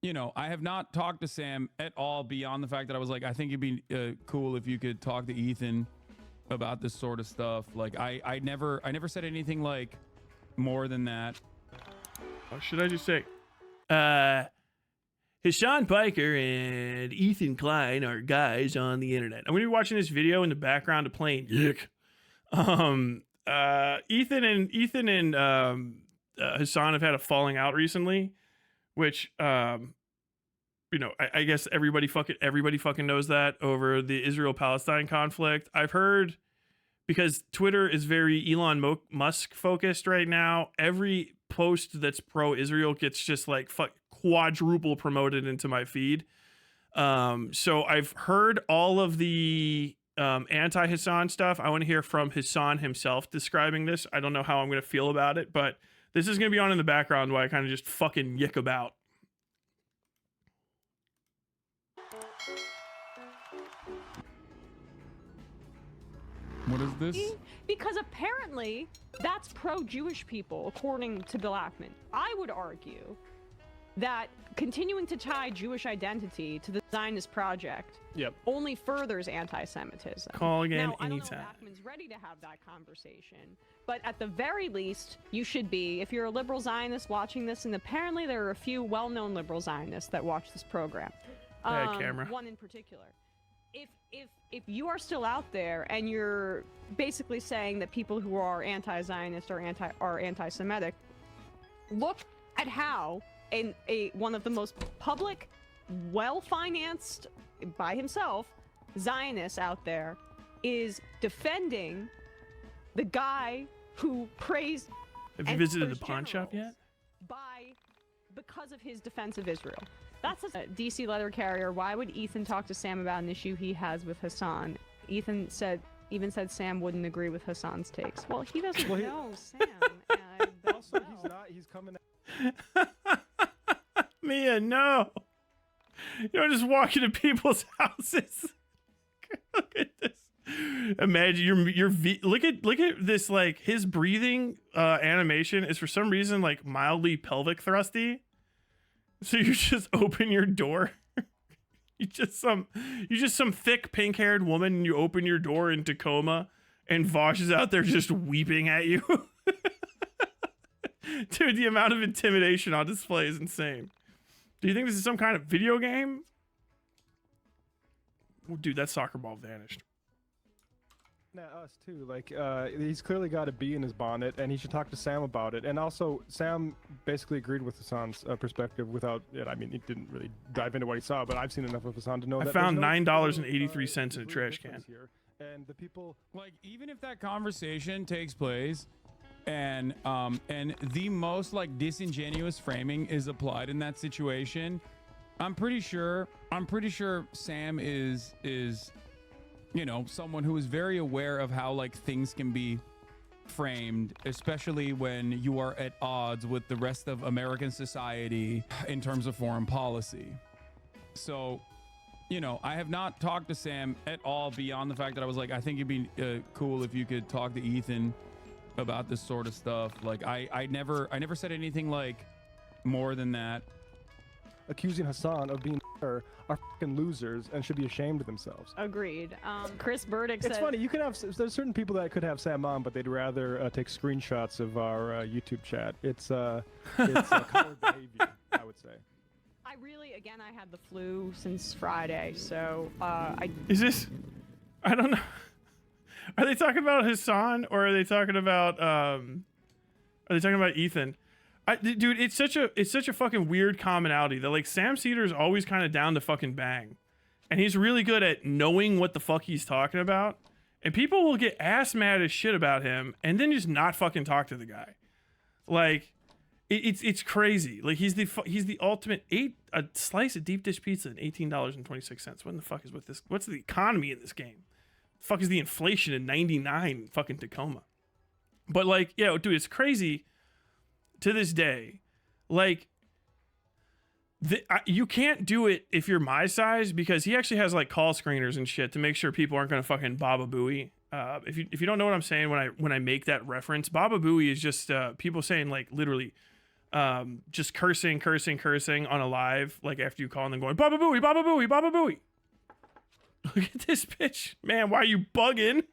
I have not talked to Sam at all beyond the fact that I was like, I think it'd be cool if you could talk to Ethan about this sort of stuff. Like, I never said anything like more than that. What should I just say? Hasan Piker and Ethan Klein are guys on the internet. I'm going to be watching this video in the background of playing Yick. Ethan and Hasan have had a falling out recently, which I guess everybody fucking knows that over the Israel-Palestine conflict. I've heard, because Twitter is very Elon Musk focused right now, every post that's pro-Israel gets just like quadruple promoted into my feed. So I've heard all of the anti-Hasan stuff. I want to hear from Hasan himself describing this. I don't know how I'm going to feel about it, but this is going to be on in the background while I kind of just fucking yick about. What is this? Because apparently that's pro-Jewish people, according to Bill Ackman. I would argue that continuing to tie Jewish identity to the Zionist project only furthers anti-Semitism. Call again now, anytime. I don't know if Ackman's ready to have that conversation, but at the very least, you should be, if you're a liberal Zionist watching this, and apparently there are a few well-known liberal Zionists that watch this program. Camera. One in particular. If you are still out there and you're basically saying that people who are anti-Zionist are anti-Semitic, look at how one of the most public, well-financed by himself Zionists out there is defending the guy who praised. Have you visited the pawn shop yet? Because of his defense of Israel. That's a DC letter carrier. Why would Ethan talk to Sam about an issue he has with Hasan? Ethan even said Sam wouldn't agree with Hasan's takes. Well, he doesn't know Sam. And also, he's coming. Mia, no. You don't just walk into people's houses. Look at this. Imagine look at this, like, his breathing animation is for some reason like mildly pelvic thrusty. So you just open your door. you just some thick pink-haired woman, and you open your door in Tacoma, and Vosh is out there just weeping at you. Dude, the amount of intimidation on display is insane. Do you think this is some kind of video game? Well, dude, that soccer ball vanished. Yeah, us too. Like, he's clearly got a bee in his bonnet, and he should talk to Sam about it. And also, Sam basically agreed with Hasan's perspective without it. I mean, he didn't really dive into what he saw, but I've seen enough of Hasan to know I that found $9.83 in a trash can. Here. And the people, like, even if that conversation takes place, and the most like disingenuous framing is applied in that situation, I'm pretty sure Sam is someone who is very aware of how like things can be framed, especially when you are at odds with the rest of American society in terms of foreign policy. So, I have not talked to Sam at all beyond the fact that I was like, I think it'd be cool if you could talk to Ethan about this sort of stuff. Like, I never said anything like more than that. accusing Hasan of being are fucking losers and should be ashamed of themselves. Agreed. Chris Burdick said... It's funny, you could have, there's certain people that could have Sam on, but they'd rather take screenshots of our YouTube chat. It's coward behavior, I would say. I really, again, I had the flu since Friday, so Is this... I don't know. Are they talking about Hasan or are they talking about Ethan? Dude, it's such a fucking weird commonality that like Sam Cedar's always kind of down to fucking bang, and he's really good at knowing what the fuck he's talking about, and people will get ass mad as shit about him and then just not fucking talk to the guy. Like it's crazy. Like he's the ultimate a slice of deep dish pizza at $18.26. What in the fuck is with this? What's the economy in this game? The fuck is the inflation in 99 fucking Tacoma? But like, yeah, dude, it's crazy. To this day, like, you can't do it if you're my size, because he actually has like call screeners and shit to make sure people aren't gonna fucking Baba Booey. If you don't know what I'm saying when I make that reference, Baba Booey is just people saying like literally, just cursing on a live, like after you call and then going, Baba Booey, Baba Booey, Baba Booey. Look at this bitch. Man, why are you bugging?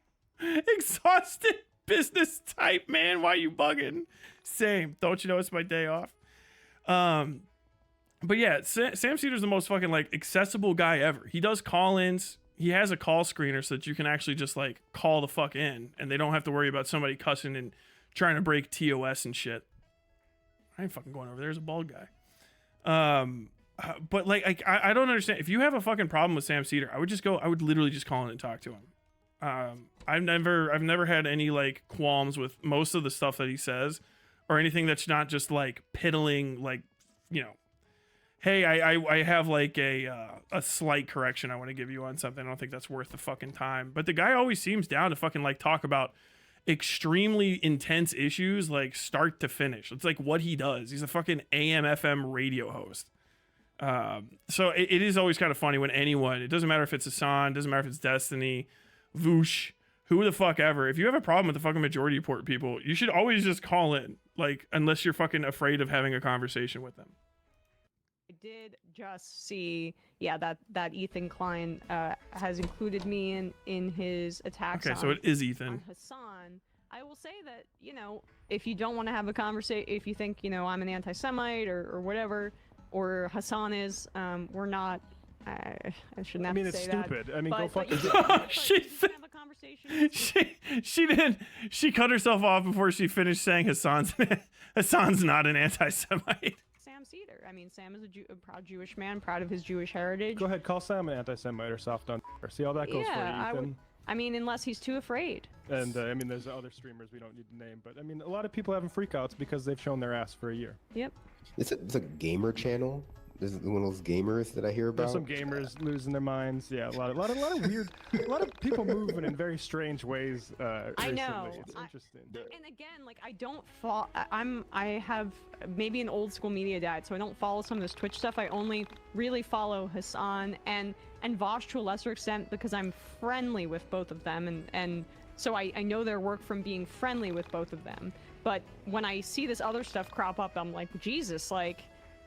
Exhausted business type, man. Why are you bugging? Same. Don't you know it's my day off? But yeah, Sam Cedar's the most fucking like accessible guy ever. He does call-ins. He has a call screener so that you can actually just like call the fuck in and they don't have to worry about somebody cussing and trying to break TOS and shit. I ain't fucking going over there. There's a bald guy. But like I don't understand. If you have a fucking problem with Sam Cedar, I would literally just call in and talk to him. I've never had any like qualms with most of the stuff that he says or anything that's not just like piddling, like, you know, hey, I have like a slight correction I want to give you on something. I don't think that's worth the fucking time. But the guy always seems down to fucking like talk about extremely intense issues, like start to finish. It's like what he does. He's a fucking AM FM radio host. So it is always kind of funny when anyone, it doesn't matter if it's Hasan, doesn't matter if it's Destiny, Voosh, who the fuck ever. If you have a problem with the fucking majority report people, you should always just call in, like, unless you're fucking afraid of having a conversation with them. I did just see, yeah, that Ethan Klein has included me in his attacks. Okay, so it is Ethan. On Hasan. I will say that, you know, if you don't want to have a conversation, if you think, you know, I'm an anti-Semite or whatever, or Hasan is, we're not. I shouldn't have to say that. I mean, it's stupid. I mean, go fuck yourself. She didn't. She cut herself off before she finished saying Hasan's not an anti-Semite. Sam Cedar. I mean, Sam is a proud Jewish man, proud of his Jewish heritage. Go ahead, call Sam an anti-Semite or soft on. See how that goes for you, Ethan. I mean, unless he's too afraid. And I mean, there's other streamers we don't need to name, but I mean, a lot of people having freakouts because they've shown their ass for a year. Yep. It's a gamer channel. This is one of those gamers that I hear about. There's some gamers losing their minds. Yeah, a lot of weird, a lot of people moving in very strange ways. I know. It's interesting. And again, like I don't follow. I have maybe an old school media diet, so I don't follow some of this Twitch stuff. I only really follow Hasan and Vosh to a lesser extent because I'm friendly with both of them, and so I know their work from being friendly with both of them. But when I see this other stuff crop up, I'm like, Jesus, like,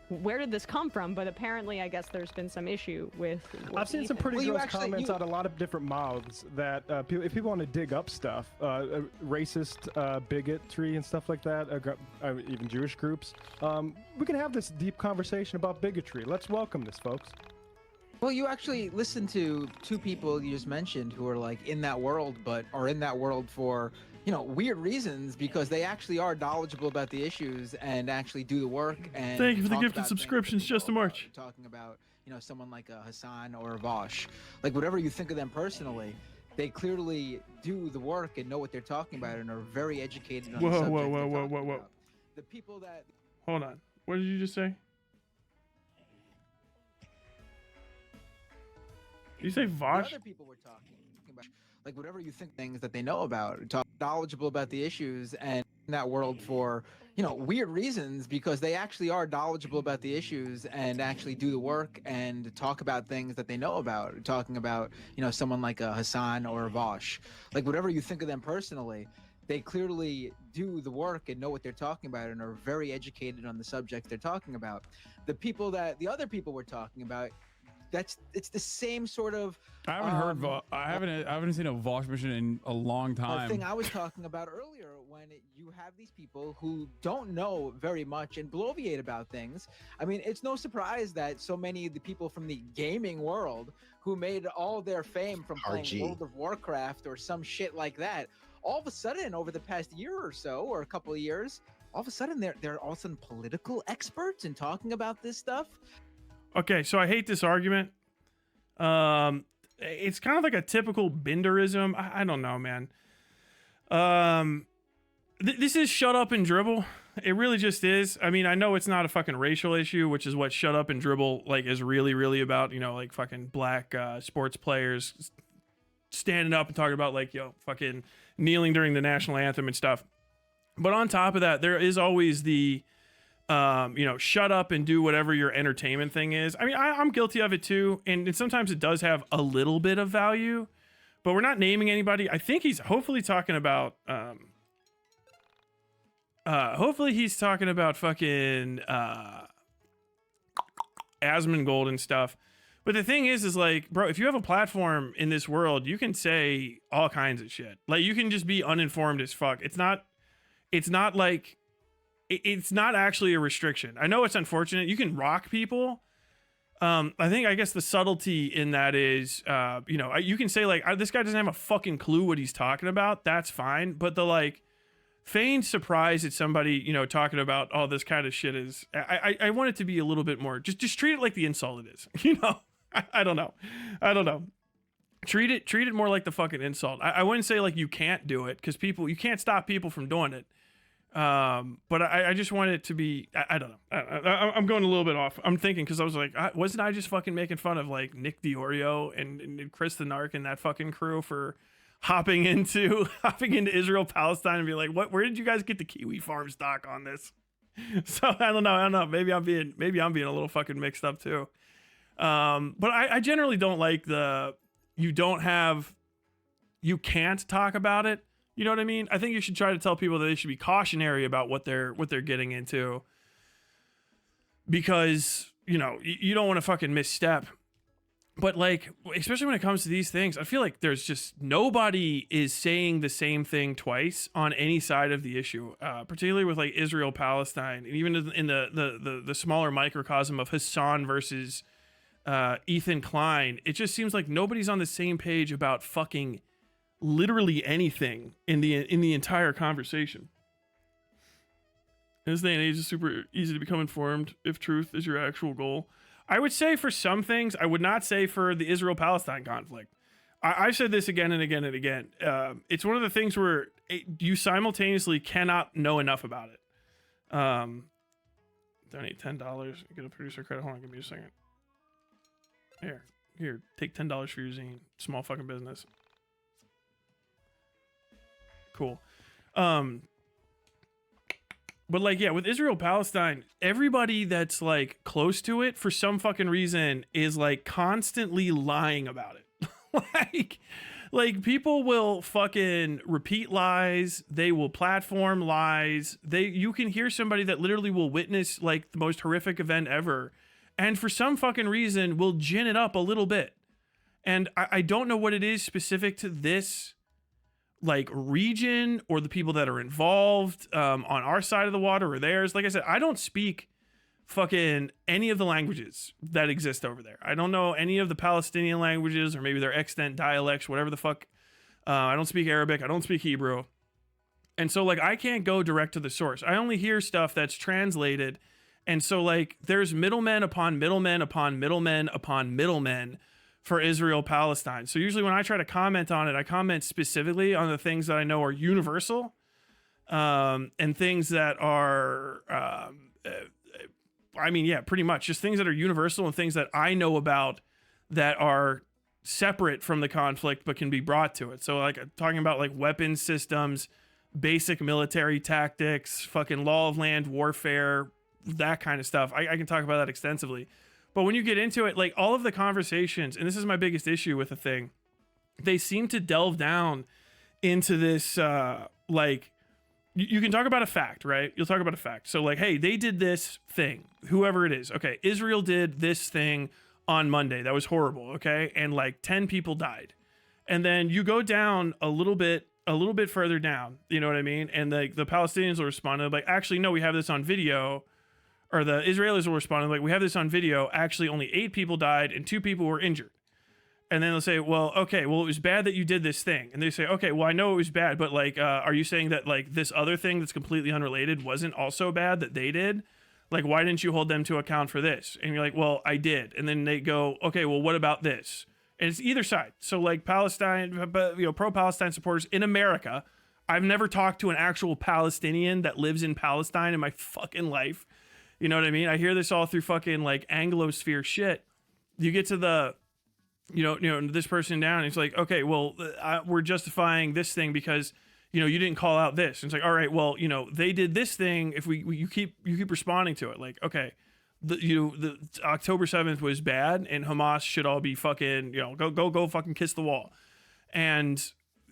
where did this come from? But apparently, I guess there's been some issue with I've seen some pretty gross comments out of a lot of different mouths that if people want to dig up stuff, racist bigotry and stuff like that, even Jewish groups, we can have this deep conversation about bigotry. Let's welcome this, folks. Well, you actually listened to two people you just mentioned who are like in that world, but are in that world for, you know, weird reasons because they actually are knowledgeable about the issues and actually do the work. And thank you for the gifted subscriptions, just a March. Talking about, you know, someone like a Hasan or a Vosh, like whatever you think of them personally, they clearly do the work and know what they're talking about and are very educated on the subject. Whoa. The people that. Hold on. What did you just say? Did you say Vosh? The other people we're talking about, like whatever you think things that they know about, knowledgeable about the issues and in that world for, you know, weird reasons because they actually are knowledgeable about the issues and actually do the work and talk about things that they know about. Talking about, you know, someone like a Hasan or a Vosh, like whatever you think of them personally, they clearly do the work and know what they're talking about and are very educated on the subject they're talking about. The other people we're talking about, it's the same sort of. I haven't heard. I haven't seen a Vosh mission in a long time. The thing I was talking about earlier, when you have these people who don't know very much and bloviate about things. I mean, it's no surprise that so many of the people from the gaming world who made all their fame from playing World of Warcraft or some shit like that, all of a sudden over the past year or so, or a couple of years, all of a sudden they're all of a sudden political experts and talking about this stuff. Okay, so I hate this argument. It's kind of like a typical Binderism. I don't know, man. This is shut up and dribble. It really just is. I mean, I know it's not a fucking racial issue, which is what shut up and dribble like is really, really about. You know, like fucking black sports players standing up and talking about like, yo, fucking kneeling during the national anthem and stuff. But on top of that, there is always the you know, shut up and do whatever your entertainment thing is. I mean, I'm guilty of it too. And sometimes it does have a little bit of value, but we're not naming anybody. I think he's hopefully talking about, hopefully he's talking about fucking Asmongold and stuff. But the thing is like, bro, if you have a platform in this world, you can say all kinds of shit. Like, you can just be uninformed as fuck. It's not like, it's not actually a restriction. I know it's unfortunate. You can rock people. I guess the subtlety in that is, you know, you can say like, this guy doesn't have a fucking clue what he's talking about. That's fine. But the like feigned surprise at somebody, you know, talking about all this kind of shit is, I want it to be a little bit more, just treat it like the insult it is, you know? I don't know. Treat it more like the fucking insult. I wouldn't say like you can't do it, because you can't stop people from doing it. But I just want it to be, I don't know. I'm going a little bit off. I'm thinking, because I was like, wasn't I just fucking making fun of like Nick Diorio and Chris the Narc and that fucking crew for hopping into Israel Palestine and be like, where did you guys get the Kiwi farm stock on this? So I don't know. Maybe I'm being a little fucking mixed up too. But I generally don't like you can't talk about it. You know what I mean? I think you should try to tell people that they should be cautionary about what they're getting into, because, you know, you don't want to fucking misstep. But like, especially when it comes to these things, I feel like there's just nobody is saying the same thing twice on any side of the issue, particularly with like Israel Palestine, and even in the smaller microcosm of Hasan versus Ethan Klein. It just seems like nobody's on the same page about fucking literally anything in the entire conversation. In this day and age, it's super easy to become informed if truth is your actual goal. I would say for some things, I would not say for the Israel-Palestine conflict. I've said this again and again and again. It's one of the things where you simultaneously cannot know enough about it. Donate $10. Get a producer credit. Hold on, give me a second. Here, take $10 for your zine. Small fucking business. Cool. But like, yeah, with Israel Palestine, everybody that's like close to it for some fucking reason is like constantly lying about it. like people will fucking repeat lies. They will platform lies. You can hear somebody that literally will witness like the most horrific event ever, and for some fucking reason will gin it up a little bit. And I don't know what it is specific to this like region or the people that are involved on our side of the water or theirs. Like I said, I don't speak fucking any of the languages that exist over there. I don't know any of the Palestinian languages, or maybe their extant dialects, whatever the fuck. I don't speak Arabic. I don't speak Hebrew. And so like, I can't go direct to the source. I only hear stuff that's translated. And so like, there's middlemen upon middlemen upon middlemen upon middlemen for Israel Palestine. So usually when I try to comment on it, I comment specifically on the things that I know are universal, and things that are, pretty much just things that are universal and things that I know about that are separate from the conflict but can be brought to it. So like talking about like weapon systems, basic military tactics, fucking law of land warfare, that kind of stuff. I can talk about that extensively. But when you get into it, like all of the conversations, and this is my biggest issue with the thing, they seem to delve down into this, like, you can talk about a fact, right? You'll talk about a fact. So like, hey, they did this thing, whoever it is. Okay, Israel did this thing on Monday. That was horrible, okay? And like 10 people died. And then you go down a little bit further down, you know what I mean? And the Palestinians will respond like, actually, no, we have this on video. Or the Israelis will respond like, we have this on video. Actually, only 8 people died and 2 people were injured. And then they'll say, well, okay, well, it was bad that you did this thing. And they say, okay, well, I know it was bad, but like, are you saying that like this other thing that's completely unrelated wasn't also bad that they did? Like, why didn't you hold them to account for this? And you're like, well, I did. And then they go, okay, well, what about this? And it's either side. So like Palestine, but you know, pro-Palestine supporters in America. I've never talked to an actual Palestinian that lives in Palestine in my fucking life. You know what I mean? I hear this all through fucking like Anglosphere shit. You get to the, you know, this person down. And it's like, okay, well, we're justifying this thing because, you know, you didn't call out this. And it's like, all right, well, you know, they did this thing. If you keep responding to it, like, okay, the October 7th was bad, and Hamas should all be fucking, you know, go fucking kiss the wall. And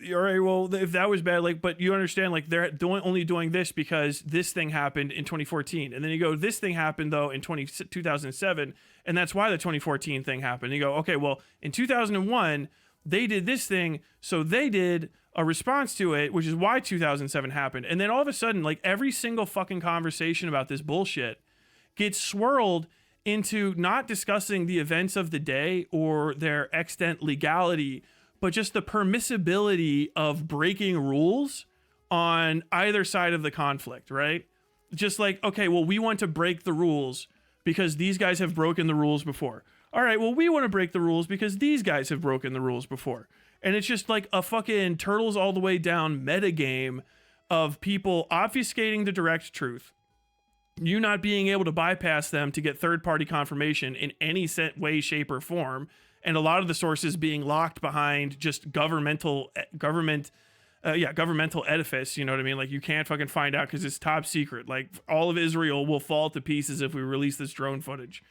all right, well, if that was bad, like, but you understand, like, they're only doing this because this thing happened in 2014. And then you go, this thing happened, though, in 2007. And that's why the 2014 thing happened. And you go, okay, well, in 2001, they did this thing. So they did a response to it, which is why 2007 happened. And then all of a sudden, like, every single fucking conversation about this bullshit gets swirled into not discussing the events of the day or their extant legality, but just the permissibility of breaking rules on either side of the conflict, right? Just like, okay, well, we want to break the rules because these guys have broken the rules before. All right, well, we want to break the rules because these guys have broken the rules before. And it's just like a fucking turtles all the way down metagame of people obfuscating the direct truth, you not being able to bypass them to get third-party confirmation in any set way, shape, or form, and a lot of the sources being locked behind just governmental edifice. You know what I mean? Like, you can't fucking find out because it's top secret. Like, all of Israel will fall to pieces if we release this drone footage.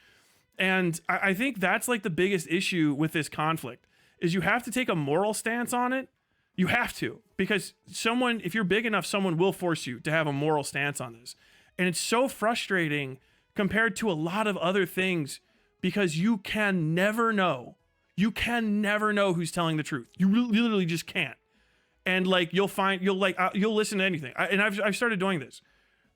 And I think that's like the biggest issue with this conflict is you have to take a moral stance on it. You have to, because someone, if you're big enough, someone will force you to have a moral stance on this. And it's so frustrating compared to a lot of other things because you can never know. You can never know who's telling the truth. You literally just can't. And like, you'll listen to anything. I've started doing this.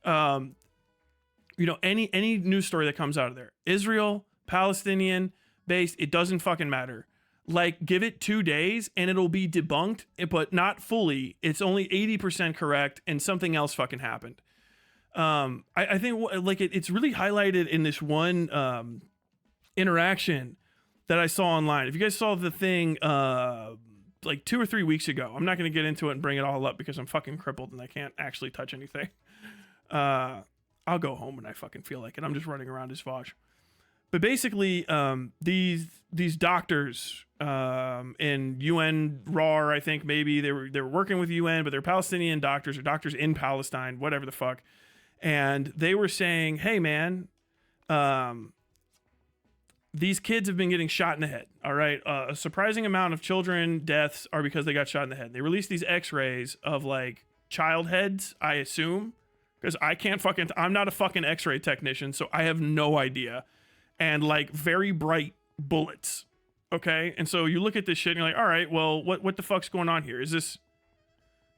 You know, any news story that comes out of there, Israel, Palestinian based, it doesn't fucking matter. Like, give it 2 days and it'll be debunked, but not fully. It's only 80% correct and something else fucking happened. I think like it's really highlighted in this one interaction that I saw online. If you guys saw the thing like 2 or 3 weeks ago, I'm not going to get into it and bring it all up because I'm fucking crippled and I can't actually touch anything. I'll go home when I fucking feel like it. I'm just running around as Vosh. But basically, these doctors in UN RAR, I think maybe they were working with UN, but they're Palestinian doctors or doctors in Palestine, whatever the fuck. And they were saying, hey man, these kids have been getting shot in the head. All right. A surprising amount of children deaths are because they got shot in the head. They released these x-rays of like child heads, I assume, because I'm not a fucking x-ray technician. So I have no idea. And like very bright bullets. Okay. And so you look at this shit and you're like, all right, well, what the fuck's going on here? Is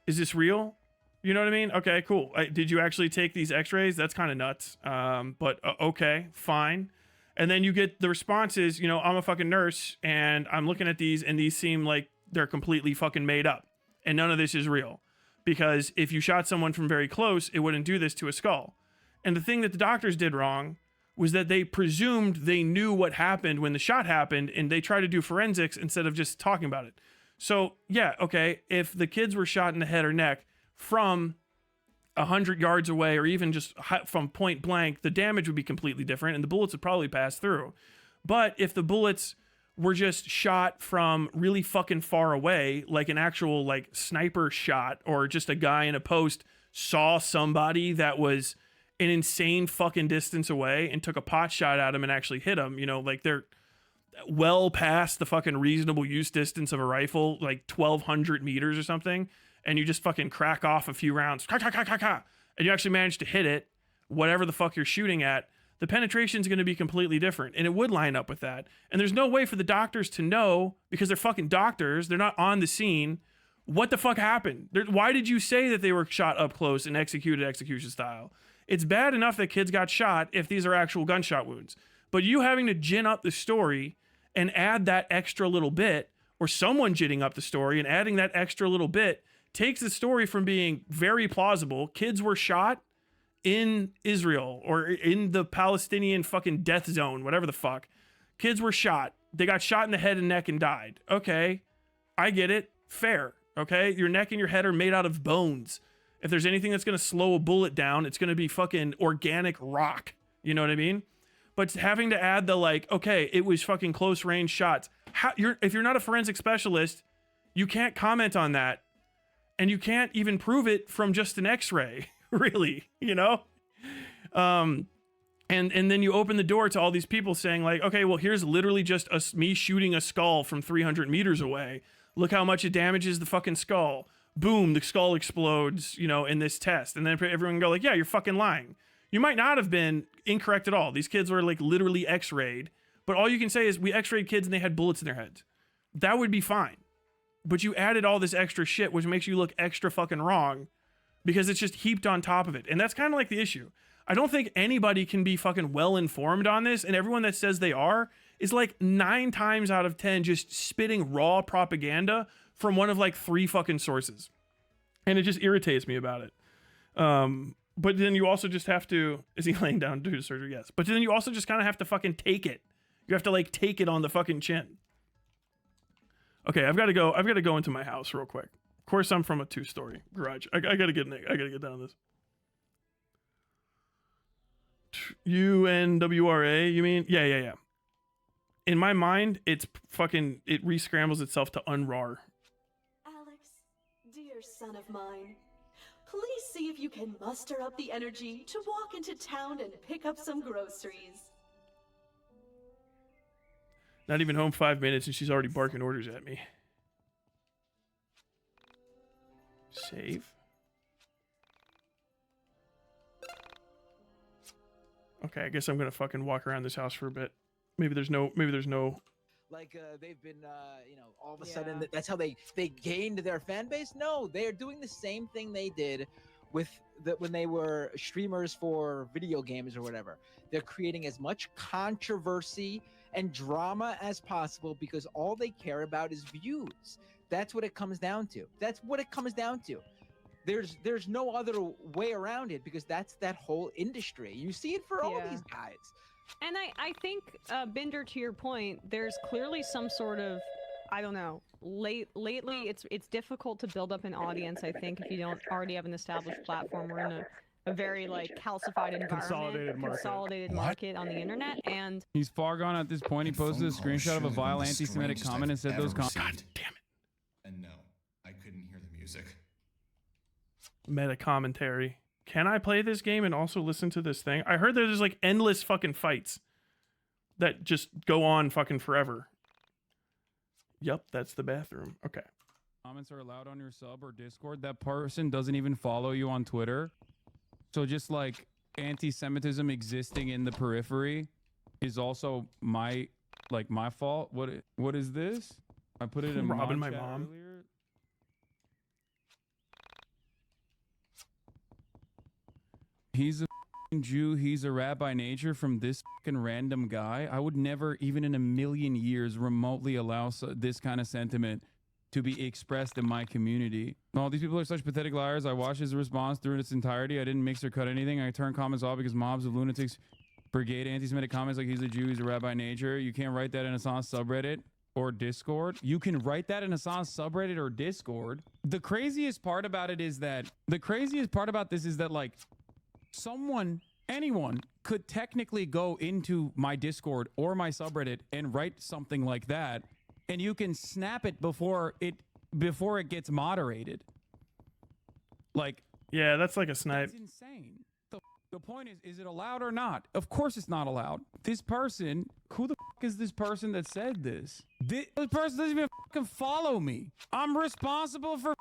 this real? You know what I mean? Okay, cool. Did you actually take these x-rays? That's kind of nuts. But okay, fine. And then you get the responses, you know, I'm a fucking nurse and I'm looking at these and these seem like they're completely fucking made up. And none of this is real. Because if you shot someone from very close, it wouldn't do this to a skull. And the thing that the doctors did wrong was that they presumed they knew what happened when the shot happened and they tried to do forensics instead of just talking about it. So yeah, okay, if the kids were shot in the head or neck from 100 yards away or even just from point blank, the damage would be completely different and the bullets would probably pass through. But if the bullets were just shot from really fucking far away, like an actual like sniper shot, or just a guy in a post saw somebody that was an insane fucking distance away and took a pot shot at him and actually hit him, you know, like they're well past the fucking reasonable use distance of a rifle, like 1,200 meters or something, and you just fucking crack off a few rounds, and you actually manage to hit it, whatever the fuck you're shooting at, the penetration's going to be completely different, and it would line up with that. And there's no way for the doctors to know, because they're fucking doctors, they're not on the scene, what the fuck happened. Why did you say that they were shot up close and executed execution style? It's bad enough that kids got shot if these are actual gunshot wounds. But you having to gin up the story and add that extra little bit, or someone ginning up the story and adding that extra little bit, takes the story from being very plausible. Kids were shot in Israel or in the Palestinian fucking death zone, whatever the fuck. Kids were shot. They got shot in the head and neck and died. Okay, I get it. Fair. Okay, your neck and your head are made out of bones. If there's anything that's going to slow a bullet down, it's going to be fucking organic rock. You know what I mean? But having to add the like, okay, it was fucking close range shots. If you're not a forensic specialist, you can't comment on that. And you can't even prove it from just an x-ray, really, you know? And then you open the door to all these people saying like, okay, well, here's literally just me shooting a skull from 300 meters away. Look how much it damages the fucking skull. Boom, the skull explodes, you know, in this test. And then everyone can go like, yeah, you're fucking lying. You might not have been incorrect at all. These kids were like literally x-rayed. But all you can say is we x-rayed kids and they had bullets in their heads. That would be fine. But you added all this extra shit, which makes you look extra fucking wrong because it's just heaped on top of it. And that's kind of like the issue. I don't think anybody can be fucking well informed on this. And everyone that says they are is like 9 times out of 10 just spitting raw propaganda from one of like 3 fucking sources. And it just irritates me about it. But then you also just have to, is he laying down due to surgery? Yes. But then you also just kind of have to fucking take it. You have to like take it on the fucking chin. Okay, I've got to go into my house real quick. Of course, I'm from a 2-story garage. I gotta get down on this. UNWRA, you mean? Yeah. In my mind, it re-scrambles itself to UNRAR. Alex, dear son of mine, please see if you can muster up the energy to walk into town and pick up some groceries. Not even home 5 minutes and she's already barking orders at me. Save. Okay, I guess I'm gonna fucking walk around this house for a bit. Maybe there's no. Like they've been, all of a sudden that's how they gained their fan base. No, they are doing the same thing they did with when they were streamers for video games or whatever. They're creating as much controversy and drama as possible because all they care about is views. That's what it comes down to. There's no other way around it because that's that whole industry. You see it for all these guys. And I think, Binder, to your point, there's clearly some sort of, I don't know, lately it's difficult to build up an audience, I think, if you don't already have an established platform. We're in a very, like, calcified environment, consolidated market on the internet, and... He's far gone at this point. He posted a screenshot of a vile anti-Semitic comment and said those comments... God damn it. And no, I couldn't hear the music. Meta commentary. Can I play this game and also listen to this thing? I heard there's like endless fucking fights that just go on fucking forever. Yep, that's the bathroom. Okay. Comments are allowed on your sub or Discord. That person doesn't even follow you on Twitter. So just like anti-Semitism existing in the periphery is also my fault. What is this? I put it in robbing my mom. Earlier. He's a Jew. He's a rat by nature from this fucking random guy. I would never, even in a million years, remotely allow this kind of sentiment to be expressed in my community. No, these people are such pathetic liars. I watched his response through its entirety. I didn't mix or cut anything. I turned comments off because mobs of lunatics brigade anti-Semitic comments like he's a Jew, he's a rat by nature. You can't write that in a Hasan's subreddit or Discord. You can write that in a Hasan's subreddit or Discord. The craziest part about it is that like anyone could technically go into my Discord or my subreddit and write something like that, and you can snap it before it gets moderated. Like, yeah, that's like a snipe. That's insane. The point is it allowed or not? Of course it's not allowed. This person, who the fuck is this person that said this? This person doesn't even fucking follow me. I'm responsible for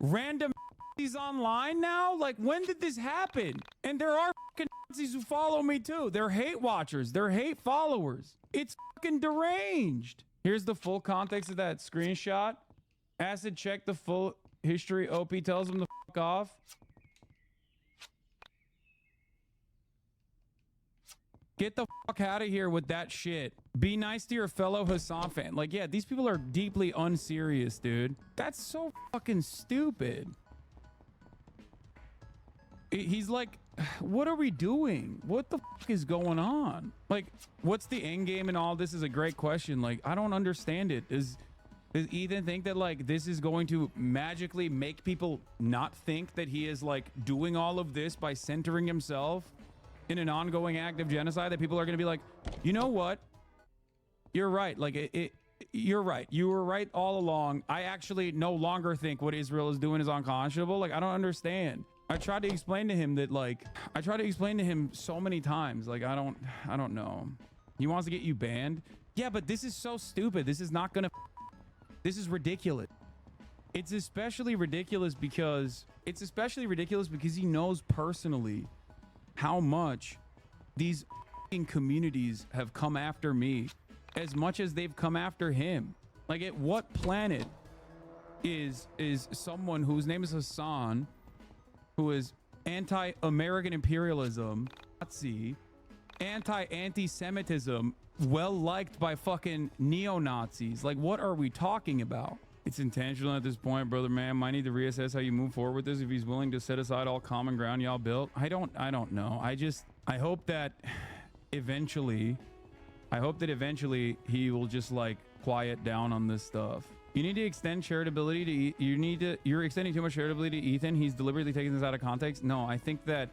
random Nazis online now? Like, when did this happen? And there are fucking Nazis who follow me too. They're hate watchers. They're hate followers. It's fucking deranged. Here's the full context of that screenshot. Acid check the full history. OP tells him to fuck off. Get the fuck out of here with that shit. Be nice to your fellow Hasan fan. Like, yeah, these people are deeply unserious, dude. That's so fucking stupid. He's like, what are we doing? What the fuck is going on? Like, what's the end game in all this is a great question. Like, I don't understand it. Does Ethan think that, like, this is going to magically make people not think that he is, like, doing all of this by centering himself in an ongoing act of genocide, that people are going to be like, you know what? You're right. Like, you're right. You were right all along. I actually no longer think what Israel is doing is unconscionable. Like, I don't understand. I tried to explain to him that, like, I tried to explain to him so many times. Like, I don't know. He wants to get you banned. Yeah, but this is so stupid. This is not going This is ridiculous. It's especially ridiculous because he knows personally how much these f***ing communities have come after me as much as they've come after him. Like, at what planet is someone whose name is Hasan, who is anti-American imperialism, Nazi, anti-Semitism, well liked by fucking neo-Nazis? Like, what are we talking about? It's intentional at this point, brother man. Might need to reassess how you move forward with this if he's willing to set aside all common ground y'all built. I don't know. I hope that eventually he will just like quiet down on this stuff. You need to extend charitability to you're extending too much charitability to Ethan. He's deliberately taking this out of context. No, I think that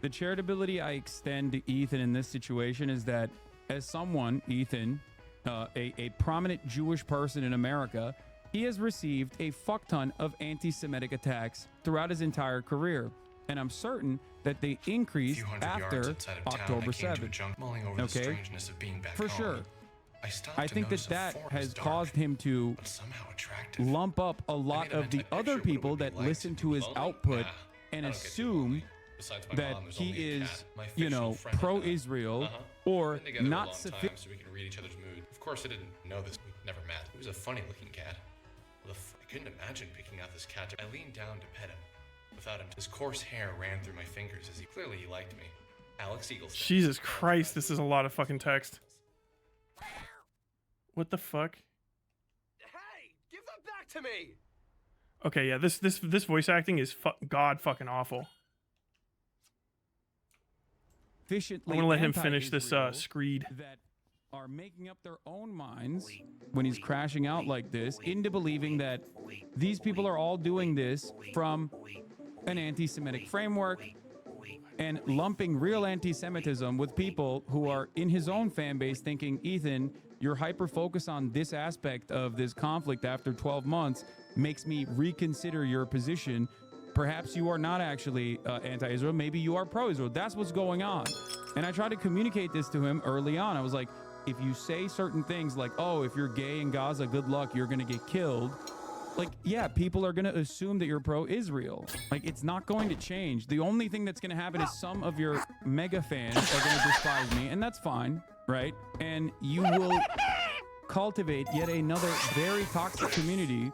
the charitability I extend to Ethan in this situation is that as someone, Ethan, a prominent Jewish person in America, he has received a fuck ton of anti-Semitic attacks throughout his entire career. And I'm certain that they increased after October 7th. Okay? For sure. I think that has caused him to lump up a lot of the other people that listen to his output and assume that he is, you know, pro-Israel or not sufficient. So we can read each other's mood. Of course, I didn't know this. We never met. He was a funny-looking cat. I couldn't imagine picking out this cat. I leaned down to pet him. Without him, his coarse hair ran through my fingers as he clearly liked me. Alex Eagles. Jesus Christ, this is a lot of fucking text. What the fuck? Hey, give them back to me. Okay, yeah, this voice acting is god fucking awful. I'm gonna let him finish this screed. That are making up their own minds when he's crashing out like this into believing that these people are all doing this from an anti-Semitic framework and lumping real anti-Semitism with people who are in his own fan base thinking, Ethan, your hyper-focus on this aspect of this conflict after 12 months makes me reconsider your position. Perhaps you are not actually anti-Israel. Maybe you are pro-Israel. That's what's going on. And I tried to communicate this to him early on. I was like, if you say certain things like, oh, if you're gay in Gaza, good luck, you're going to get killed. Like, yeah, people are going to assume that you're pro-Israel. Like, it's not going to change. The only thing that's going to happen is some of your mega fans are going to despise me, and that's fine, right? And you will cultivate yet another very toxic community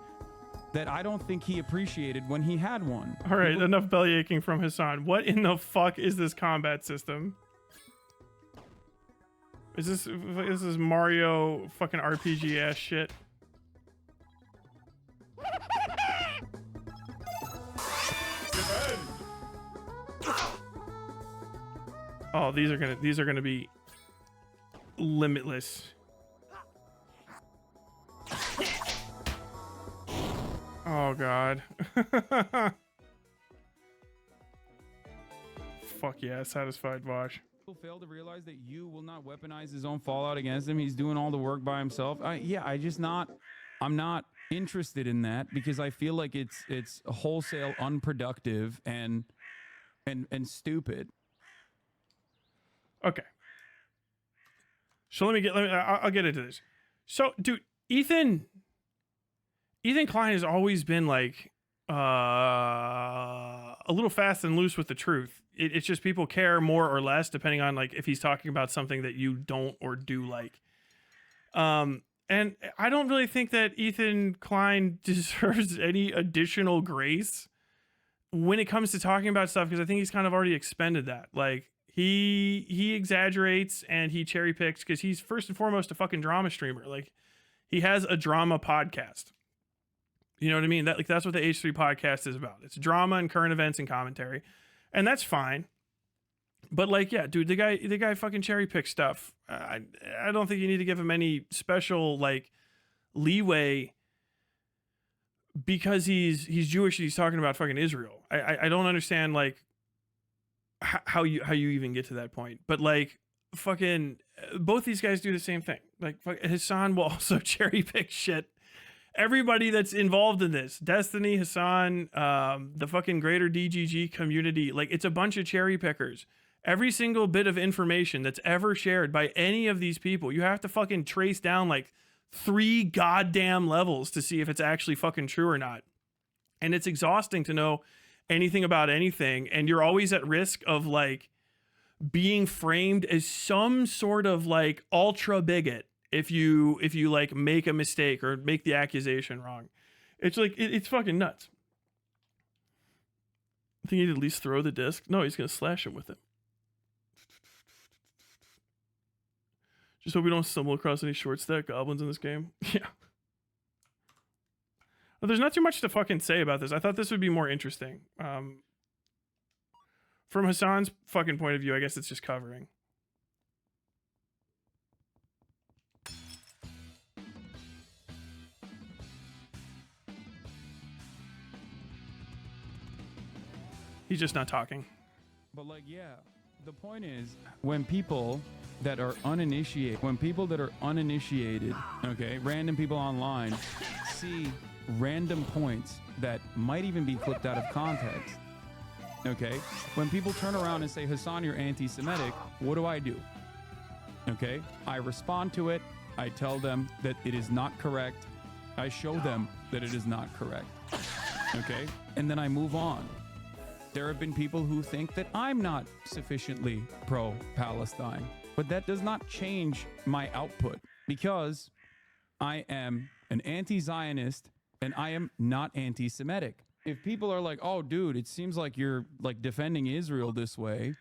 that I don't think he appreciated when he had one. All right, enough belly aching from Hasan. What in the fuck is this combat system? Is this Mario fucking RPG ass shit? Oh, these are gonna be limitless. Oh god. Fuck yeah, satisfied Vosh. Fail to realize that you will not weaponize his own fallout against him. He's doing all the work by himself. I'm not interested in that because I feel like it's wholesale unproductive and stupid. Okay. So I'll get into this. So, dude, Ethan Klein has always been like a little fast and loose with the truth. It's just people care more or less depending on like if he's talking about something that you don't or do like. And I don't really think that Ethan Klein deserves any additional grace when it comes to talking about stuff because I think he's kind of already expended that. Like he exaggerates and he cherry picks because he's first and foremost a fucking drama streamer. Like he has a drama podcast. You know what I mean? That's what the H3 podcast is about. It's drama and current events and commentary. And that's fine. But like, yeah, dude, the guy fucking cherry picks stuff. I don't think you need to give him any special like leeway because he's Jewish and he's talking about fucking Israel. I don't understand like how you even get to that point. But like fucking both these guys do the same thing. Like Hasan will also cherry pick shit. Everybody that's involved in this, Destiny, Hasan, the fucking greater DGG community, like it's a bunch of cherry pickers. Every single bit of information that's ever shared by any of these people, you have to fucking trace down like 3 goddamn levels to see if it's actually fucking true or not. And it's exhausting to know anything about anything. And you're always at risk of like being framed as some sort of like ultra bigot if you like make a mistake or make the accusation wrong. It's like, it's fucking nuts. I think he'd at least throw the disc. No, he's going to slash him with it. Just hope we don't stumble across any short stack goblins in this game. Yeah. Well, there's not too much to fucking say about this. I thought this would be more interesting. From Hasan's fucking point of view, I guess it's just covering. He's just not talking. But like, yeah, the point is when people that are uninitiated, okay, random people online see random points that might even be clipped out of context, okay, when people turn around and say, Hasan, you're anti-Semitic, what do? Okay, I respond to it. I tell them that it is not correct. I show them that it is not correct, okay, and then I move on. There have been people who think that I'm not sufficiently pro-Palestine, but that does not change my output because I am an anti-Zionist and I am not anti-Semitic. If people are like, oh, dude, it seems like you're like defending Israel this way,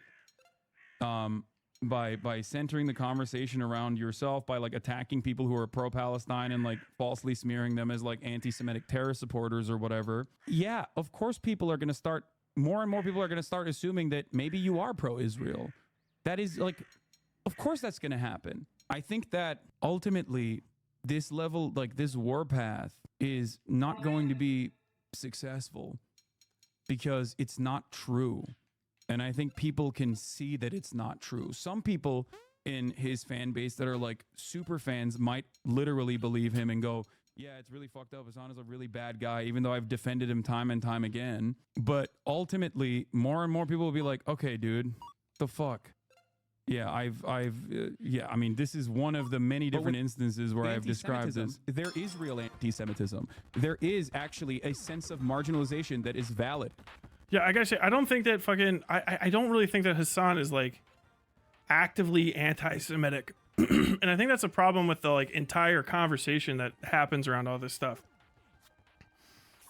by centering the conversation around yourself, by like attacking people who are pro-Palestine and like falsely smearing them as like anti-Semitic terror supporters or whatever. Yeah, of course people are going to start, more and more people are going to start assuming that maybe you are pro-Israel. That is like, of course that's going to happen. I think that ultimately this level, like this warpath is not going to be successful because it's not true. And I think people can see that it's not true. Some people in his fan base that are like super fans might literally believe him and go, yeah, it's really fucked up. Hasan is a really bad guy, even though I've defended him time and time again. But ultimately, more and more people will be like, okay, dude, the fuck? Yeah, yeah, I mean, this is one of the many different instances where I've described this. There is real anti-Semitism. There is actually a sense of marginalization that is valid. Yeah, I gotta say, I don't think that fucking, I don't really think that Hasan is like actively anti-Semitic. And I think that's a problem with the like entire conversation that happens around all this stuff.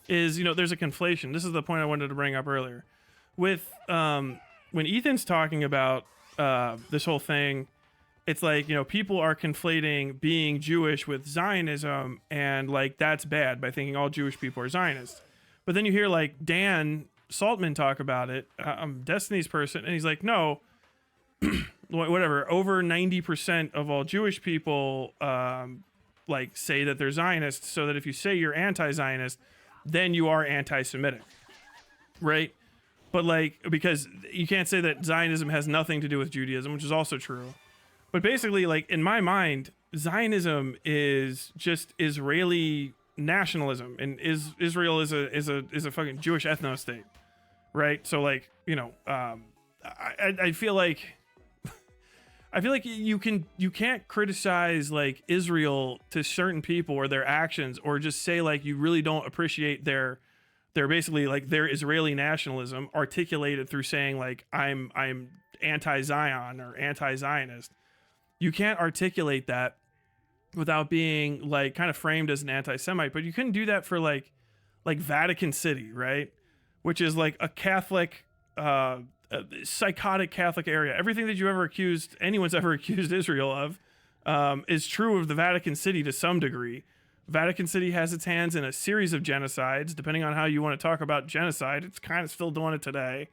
Is, you know, there's a conflation. This is the point I wanted to bring up earlier. With when Ethan's talking about this whole thing, it's like, you know, people are conflating being Jewish with Zionism, and like that's bad by thinking all Jewish people are Zionists. But then you hear like Dan Saltman talk about it, Destiny's person, and he's like, no, whatever, over 90% of all Jewish people like say that they're Zionists, so that if you say you're anti-Zionist, then you are anti-Semitic, right? But like, because you can't say that Zionism has nothing to do with Judaism, which is also true. But basically, like in my mind, Zionism is just Israeli nationalism, and Israel is a fucking Jewish ethno state, right? So like, you know, I feel like you can't criticize like Israel to certain people or their actions, or just say like you really don't appreciate their basically like their Israeli nationalism articulated through saying like I'm anti-Zion or anti-Zionist. You can't articulate that without being like kind of framed as an anti-Semite, but you couldn't do that for like Vatican City, right? Which is like a Catholic, psychotic Catholic area. Everything that anyone's ever accused Israel of is true of the Vatican City to some degree. Vatican City has its hands in a series of genocides. Depending on how you want to talk about genocide, it's kind of still doing it today.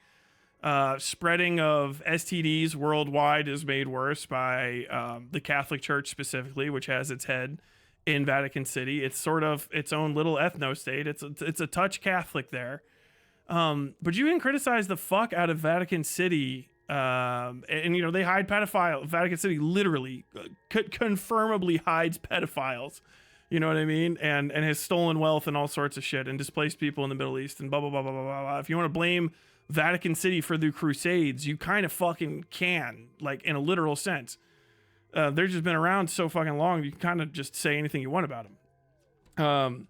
Spreading of STDs worldwide is made worse by the Catholic Church specifically, which has its head in Vatican City. It's sort of its own little ethno state. It's a touch Catholic there. But you can criticize the fuck out of Vatican City, and you know they hide pedophiles. Vatican City literally confirmably hides pedophiles. You know what I mean? And has stolen wealth and all sorts of shit and displaced people in the Middle East and blah blah blah blah blah blah. If you want to blame Vatican City for the Crusades, you kind of fucking can, like in a literal sense. They've just been around so fucking long. You can kind of just say anything you want about them.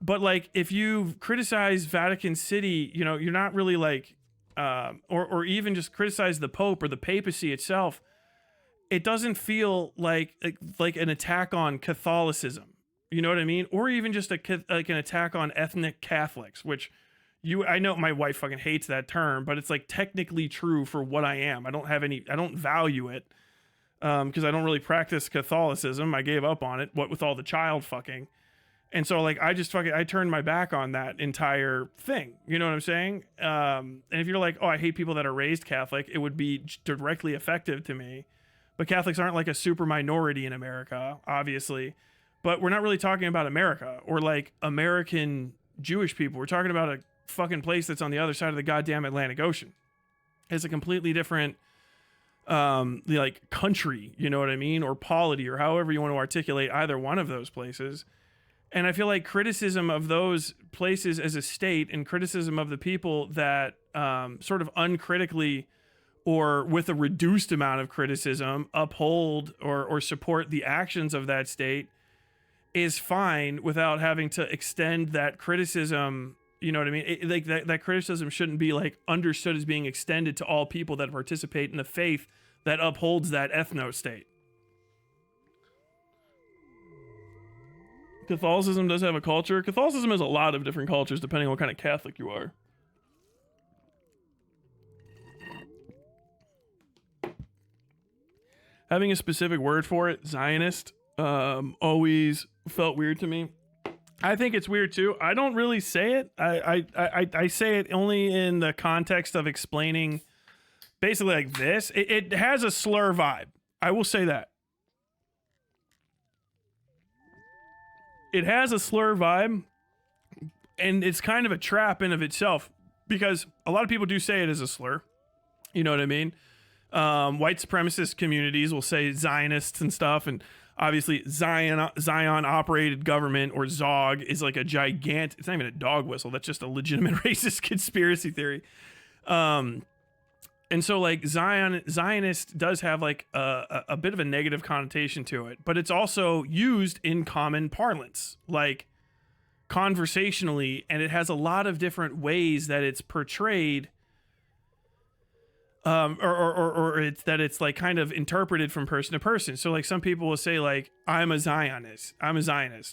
But like, if you criticize Vatican City, you know, you're not really like, or even just criticize the Pope or the papacy itself. It doesn't feel like an attack on Catholicism. You know what I mean? Or even just like an attack on ethnic Catholics, which I know my wife fucking hates that term, but it's like technically true for what I am. I don't value it. Because I don't really practice Catholicism. I gave up on it, what with all the child fucking. And so like, I turned my back on that entire thing. You know what I'm saying? And if you're like, oh, I hate people that are raised Catholic, it would be directly effective to me. But Catholics aren't like a super minority in America, obviously. But we're not really talking about America or like American Jewish people. We're talking about a fucking place that's on the other side of the goddamn Atlantic Ocean. It's a completely different like country, you know what I mean, or polity, or however you want to articulate either one of those places. And I feel like criticism of those places as a state and criticism of the people that sort of uncritically or with a reduced amount of criticism uphold or support the actions of that state is fine without having to extend that criticism. You know what I mean? Like that criticism shouldn't be like understood as being extended to all people that participate in the faith that upholds that ethno state. Catholicism does have a culture. Catholicism has a lot of different cultures depending on what kind of Catholic you are. Having a specific word for it, Zionist, always felt weird to me. I think it's weird too. I don't really say it. I say it only in the context of explaining basically like this. It has a slur vibe. I will say that. It has a slur vibe, and it's kind of a trap in of itself because a lot of people do say it as a slur. You know what I mean? White supremacist communities will say Zionists and stuff, and obviously Zion operated government, or ZOG, is like a gigantic, it's not even a dog whistle, that's just a legitimate racist conspiracy theory. And so like Zionist does have like a bit of a negative connotation to it, but it's also used in common parlance, like conversationally, and it has a lot of different ways that it's portrayed. Or it's like kind of interpreted from person to person. So like some people will say like, I'm a Zionist,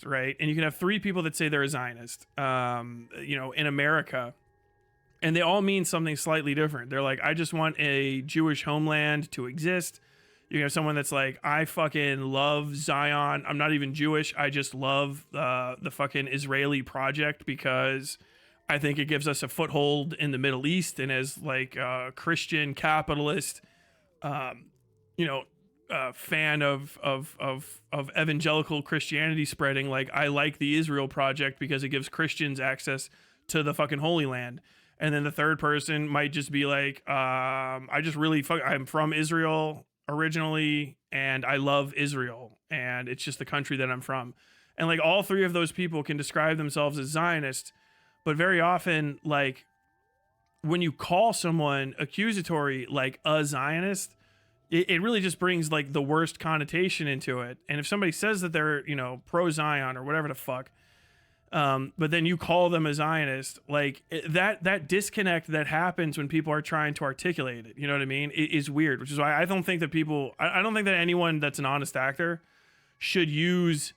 right? And you can have three people that say they're a Zionist, you know, in America, and they all mean something slightly different. They're like, I just want a Jewish homeland to exist. You have someone that's like, I fucking love Zion. I'm not even Jewish. I just love the fucking Israeli project because I think it gives us a foothold in the Middle East, and as like a Christian capitalist, you know, fan of evangelical Christianity spreading, like I like the Israel project because it gives Christians access to the fucking Holy Land. And then the third person might just be like, I just really I'm from Israel originally, and I love Israel, and it's just the country that I'm from. And like all three of those people can describe themselves as Zionists. But very often, like, when you call someone accusatory, like a Zionist, it really just brings, like, the worst connotation into it. And if somebody says that they're, you know, pro-Zion or whatever the fuck, but then you call them a Zionist, like, that disconnect that happens when people are trying to articulate it, you know what I mean, it is weird, which is why I don't think that I don't think that anyone that's an honest actor should use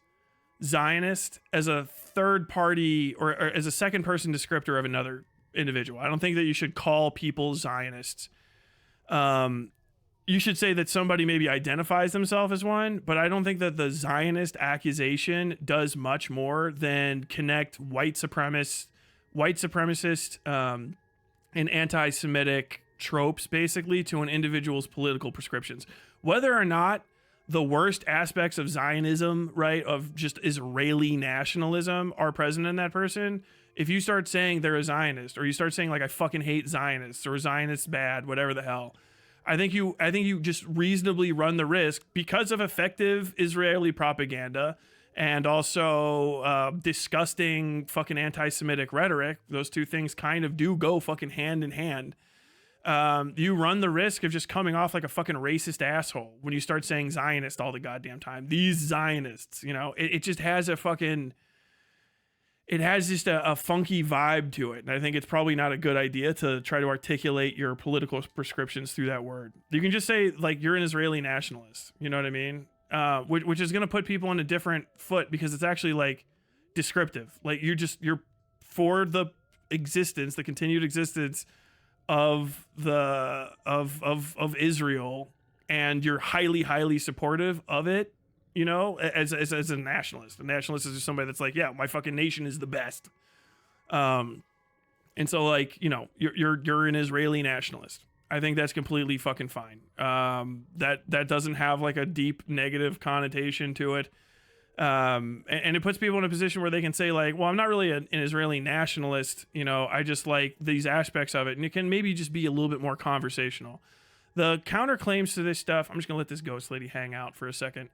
Zionist as a third party or as a second person descriptor of another individual. I don't think that you should call people Zionists. You should say that somebody maybe identifies themselves as one, but I don't think that the Zionist accusation does much more than connect white supremacist and anti-Semitic tropes basically to an individual's political prescriptions. Whether or not the worst aspects of Zionism, right, of just Israeli nationalism are present in that person, if you start saying they're a Zionist, or you start saying like I fucking hate Zionists, or Zionists bad, whatever the hell, I think you just reasonably run the risk, because of effective Israeli propaganda and also disgusting fucking anti-Semitic rhetoric. Those two things kind of do go fucking hand in hand. you run the risk of just coming off like a fucking racist asshole when you start saying Zionist all the goddamn time. These Zionists, you know, it just has a fucking, it has just a funky vibe to it. And I think it's probably not a good idea to try to articulate your political prescriptions through that word. You can just say like, you're an Israeli nationalist. You know what I mean? Which is going to put people on a different foot because it's actually like descriptive. Like you're for the existence, the continued existence of Israel, and you're highly supportive of it, you know, as a nationalist. A nationalist is just somebody that's like, yeah, my fucking nation is the best. And so like, you know, you're an Israeli nationalist. I think that's completely fucking fine. That doesn't have like a deep negative connotation to it. And it puts people in a position where they can say like, well, I'm not really an Israeli nationalist, you know, I just like these aspects of it. And it can maybe just be a little bit more conversational. The counterclaims to this stuff, I'm just gonna let this ghost lady hang out for a second.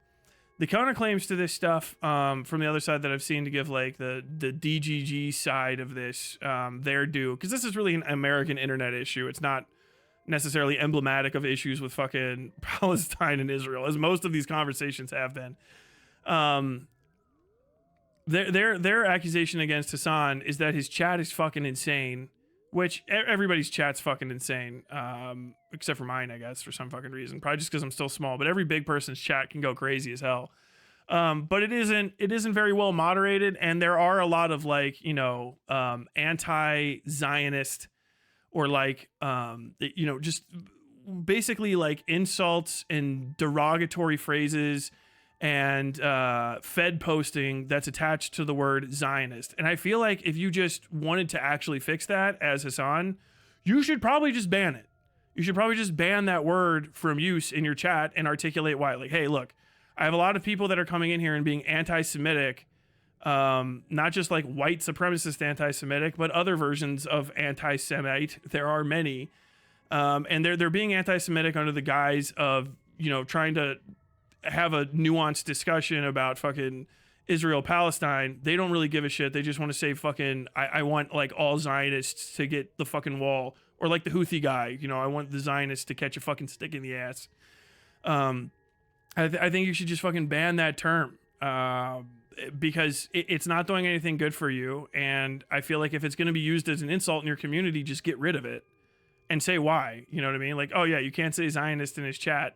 The counterclaims to this stuff from the other side that I've seen to give like the DGG side of this their due, because this is really an American internet issue. It's not necessarily emblematic of issues with fucking Palestine and Israel, as most of these conversations have been. Their accusation against Hasan is that his chat is fucking insane, which everybody's chat's fucking insane, except for mine, I guess, for some fucking reason. Probably just because I'm still small, but every big person's chat can go crazy as hell. But it isn't very well moderated, and there are a lot of like, you know, anti-Zionist or like, you know, just basically like insults and derogatory phrases and Fed posting that's attached to the word Zionist. And I feel like if you just wanted to actually fix that as Hasan, you should probably just ban it. You should probably just ban that word from use in your chat and articulate why. Like, hey, look, I have a lot of people that are coming in here and being anti-Semitic, not just like white supremacist anti-Semitic, but other versions of anti-Semite. There are many. And they're being anti-Semitic under the guise of, you know, trying to have a nuanced discussion about fucking Israel Palestine. They don't really give a shit. They just want to say fucking I want like all Zionists to get the fucking wall, or like the Houthi guy, you know, I want the Zionists to catch a fucking stick in the ass. I think you should just fucking ban that term because it's not doing anything good for you. And I feel like if it's going to be used as an insult in your community, just get rid of it and say why. You know what I mean? Like, oh yeah, you can't say Zionist in his chat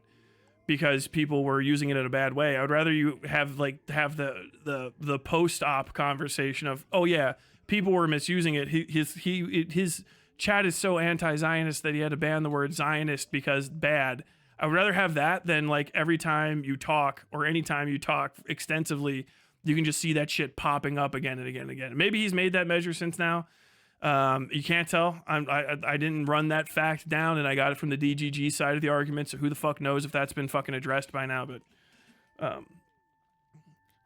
because people were using it in a bad way. I would rather you have the post-op conversation of, oh yeah, people were misusing it. His chat is so anti-Zionist that he had to ban the word Zionist because bad. I would rather have that than like every time you talk or anytime you talk extensively, you can just see that shit popping up again and again and again. Maybe he's made that measure since now. You can't tell. I didn't run that fact down, and I got it from the DGG side of the argument. So who the fuck knows if that's been fucking addressed by now? But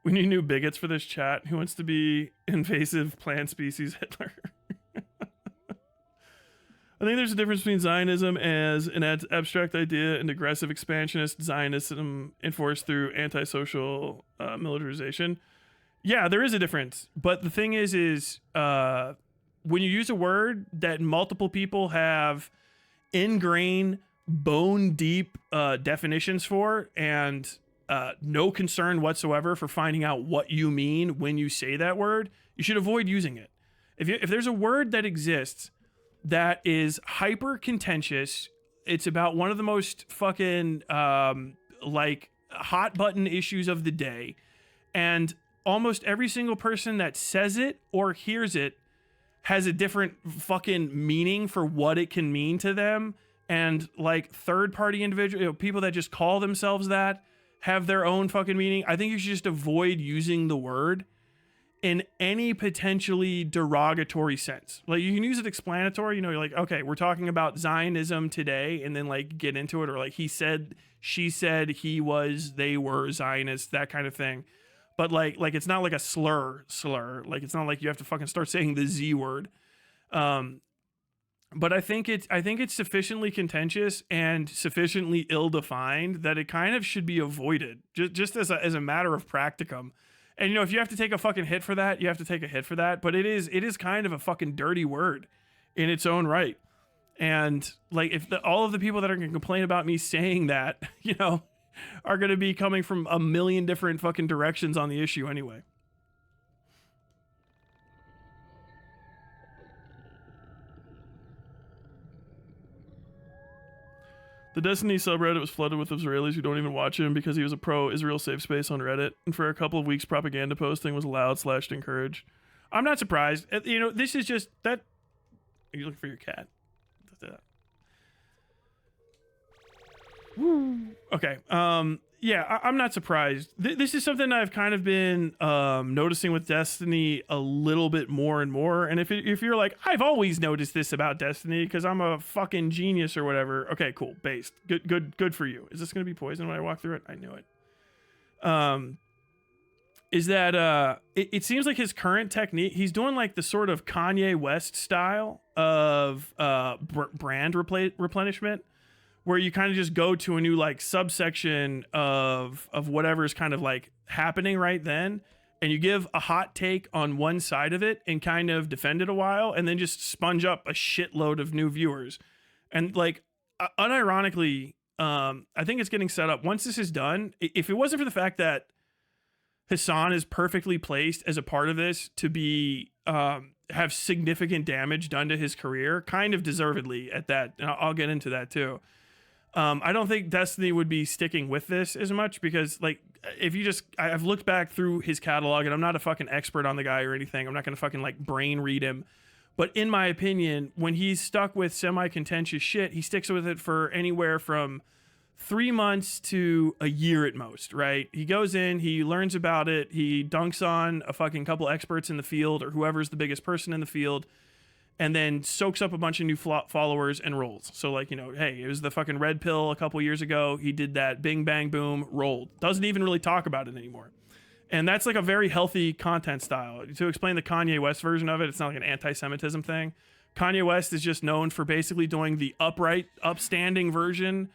we need new bigots for this chat. Who wants to be invasive plant species Hitler? I think there's a difference between Zionism as an abstract idea and aggressive expansionist Zionism enforced through antisocial militarization. Yeah, there is a difference. But the thing is when you use a word that multiple people have ingrained, bone deep definitions for, and no concern whatsoever for finding out what you mean when you say that word, you should avoid using it. If there's a word that exists that is hyper contentious, it's about one of the most fucking like hot button issues of the day, and almost every single person that says it or hears it has a different fucking meaning for what it can mean to them, and like third party individual, you know, people that just call themselves that have their own fucking meaning. I think you should just avoid using the word in any potentially derogatory sense. Like you can use it explanatory, you know, you're like, okay, we're talking about Zionism today, and then like get into it, or like he said, she said, he was, they were Zionists, that kind of thing. But like it's not like a slur. Like it's not like you have to fucking start saying the Z word. But I think it's sufficiently contentious and sufficiently ill-defined that it kind of should be avoided, just as a matter of practicum. And, you know, if you have to take a fucking hit for that, you have to take a hit for that. But it is kind of a fucking dirty word in its own right. And like, if all of the people that are going to complain about me saying that, you know, are going to be coming from a million different fucking directions on the issue anyway. The Destiny subreddit was flooded with Israelis who don't even watch him because he was a pro-Israel safe space on Reddit. And for a couple of weeks, propaganda posting was allowed / encouraged. I'm not surprised. You know, this is just that. Are you looking for your cat? Okay. Yeah, I'm not surprised. This is something I've kind of been noticing with Destiny a little bit more and more. And if you're like, I've always noticed this about Destiny because I'm a fucking genius or whatever. Okay, cool. Based. Good for you. Is this going to be poison when I walk through it? I knew it. Is that it seems like his current technique, he's doing like the sort of Kanye West style of brand replenishment, where you kind of just go to a new like subsection of whatever's kind of like happening right then, and you give a hot take on one side of it and kind of defend it a while, and then just sponge up a shitload of new viewers. And like unironically, I think it's getting set up. Once this is done, if it wasn't for the fact that Hasan is perfectly placed as a part of this to be have significant damage done to his career, kind of deservedly at that, and I'll get into that too. I don't think Destiny would be sticking with this as much because, like, if you just, I've looked back through his catalog and I'm not a fucking expert on the guy or anything. I'm not going to fucking like brain read him. But in my opinion, when he's stuck with semi-contentious shit, he sticks with it for anywhere from 3 months to a year at most, right? He goes in, he learns about it, he dunks on a fucking couple experts in the field or whoever's the biggest person in the field, and then soaks up a bunch of new followers and rolls. So like, you know, hey, it was the fucking red pill a couple years ago. He did that, bing, bang, boom, rolled. Doesn't even really talk about it anymore. And that's like a very healthy content style. To explain the Kanye West version of it, it's not like an anti-Semitism thing. Kanye West is just known for basically doing the upright, upstanding version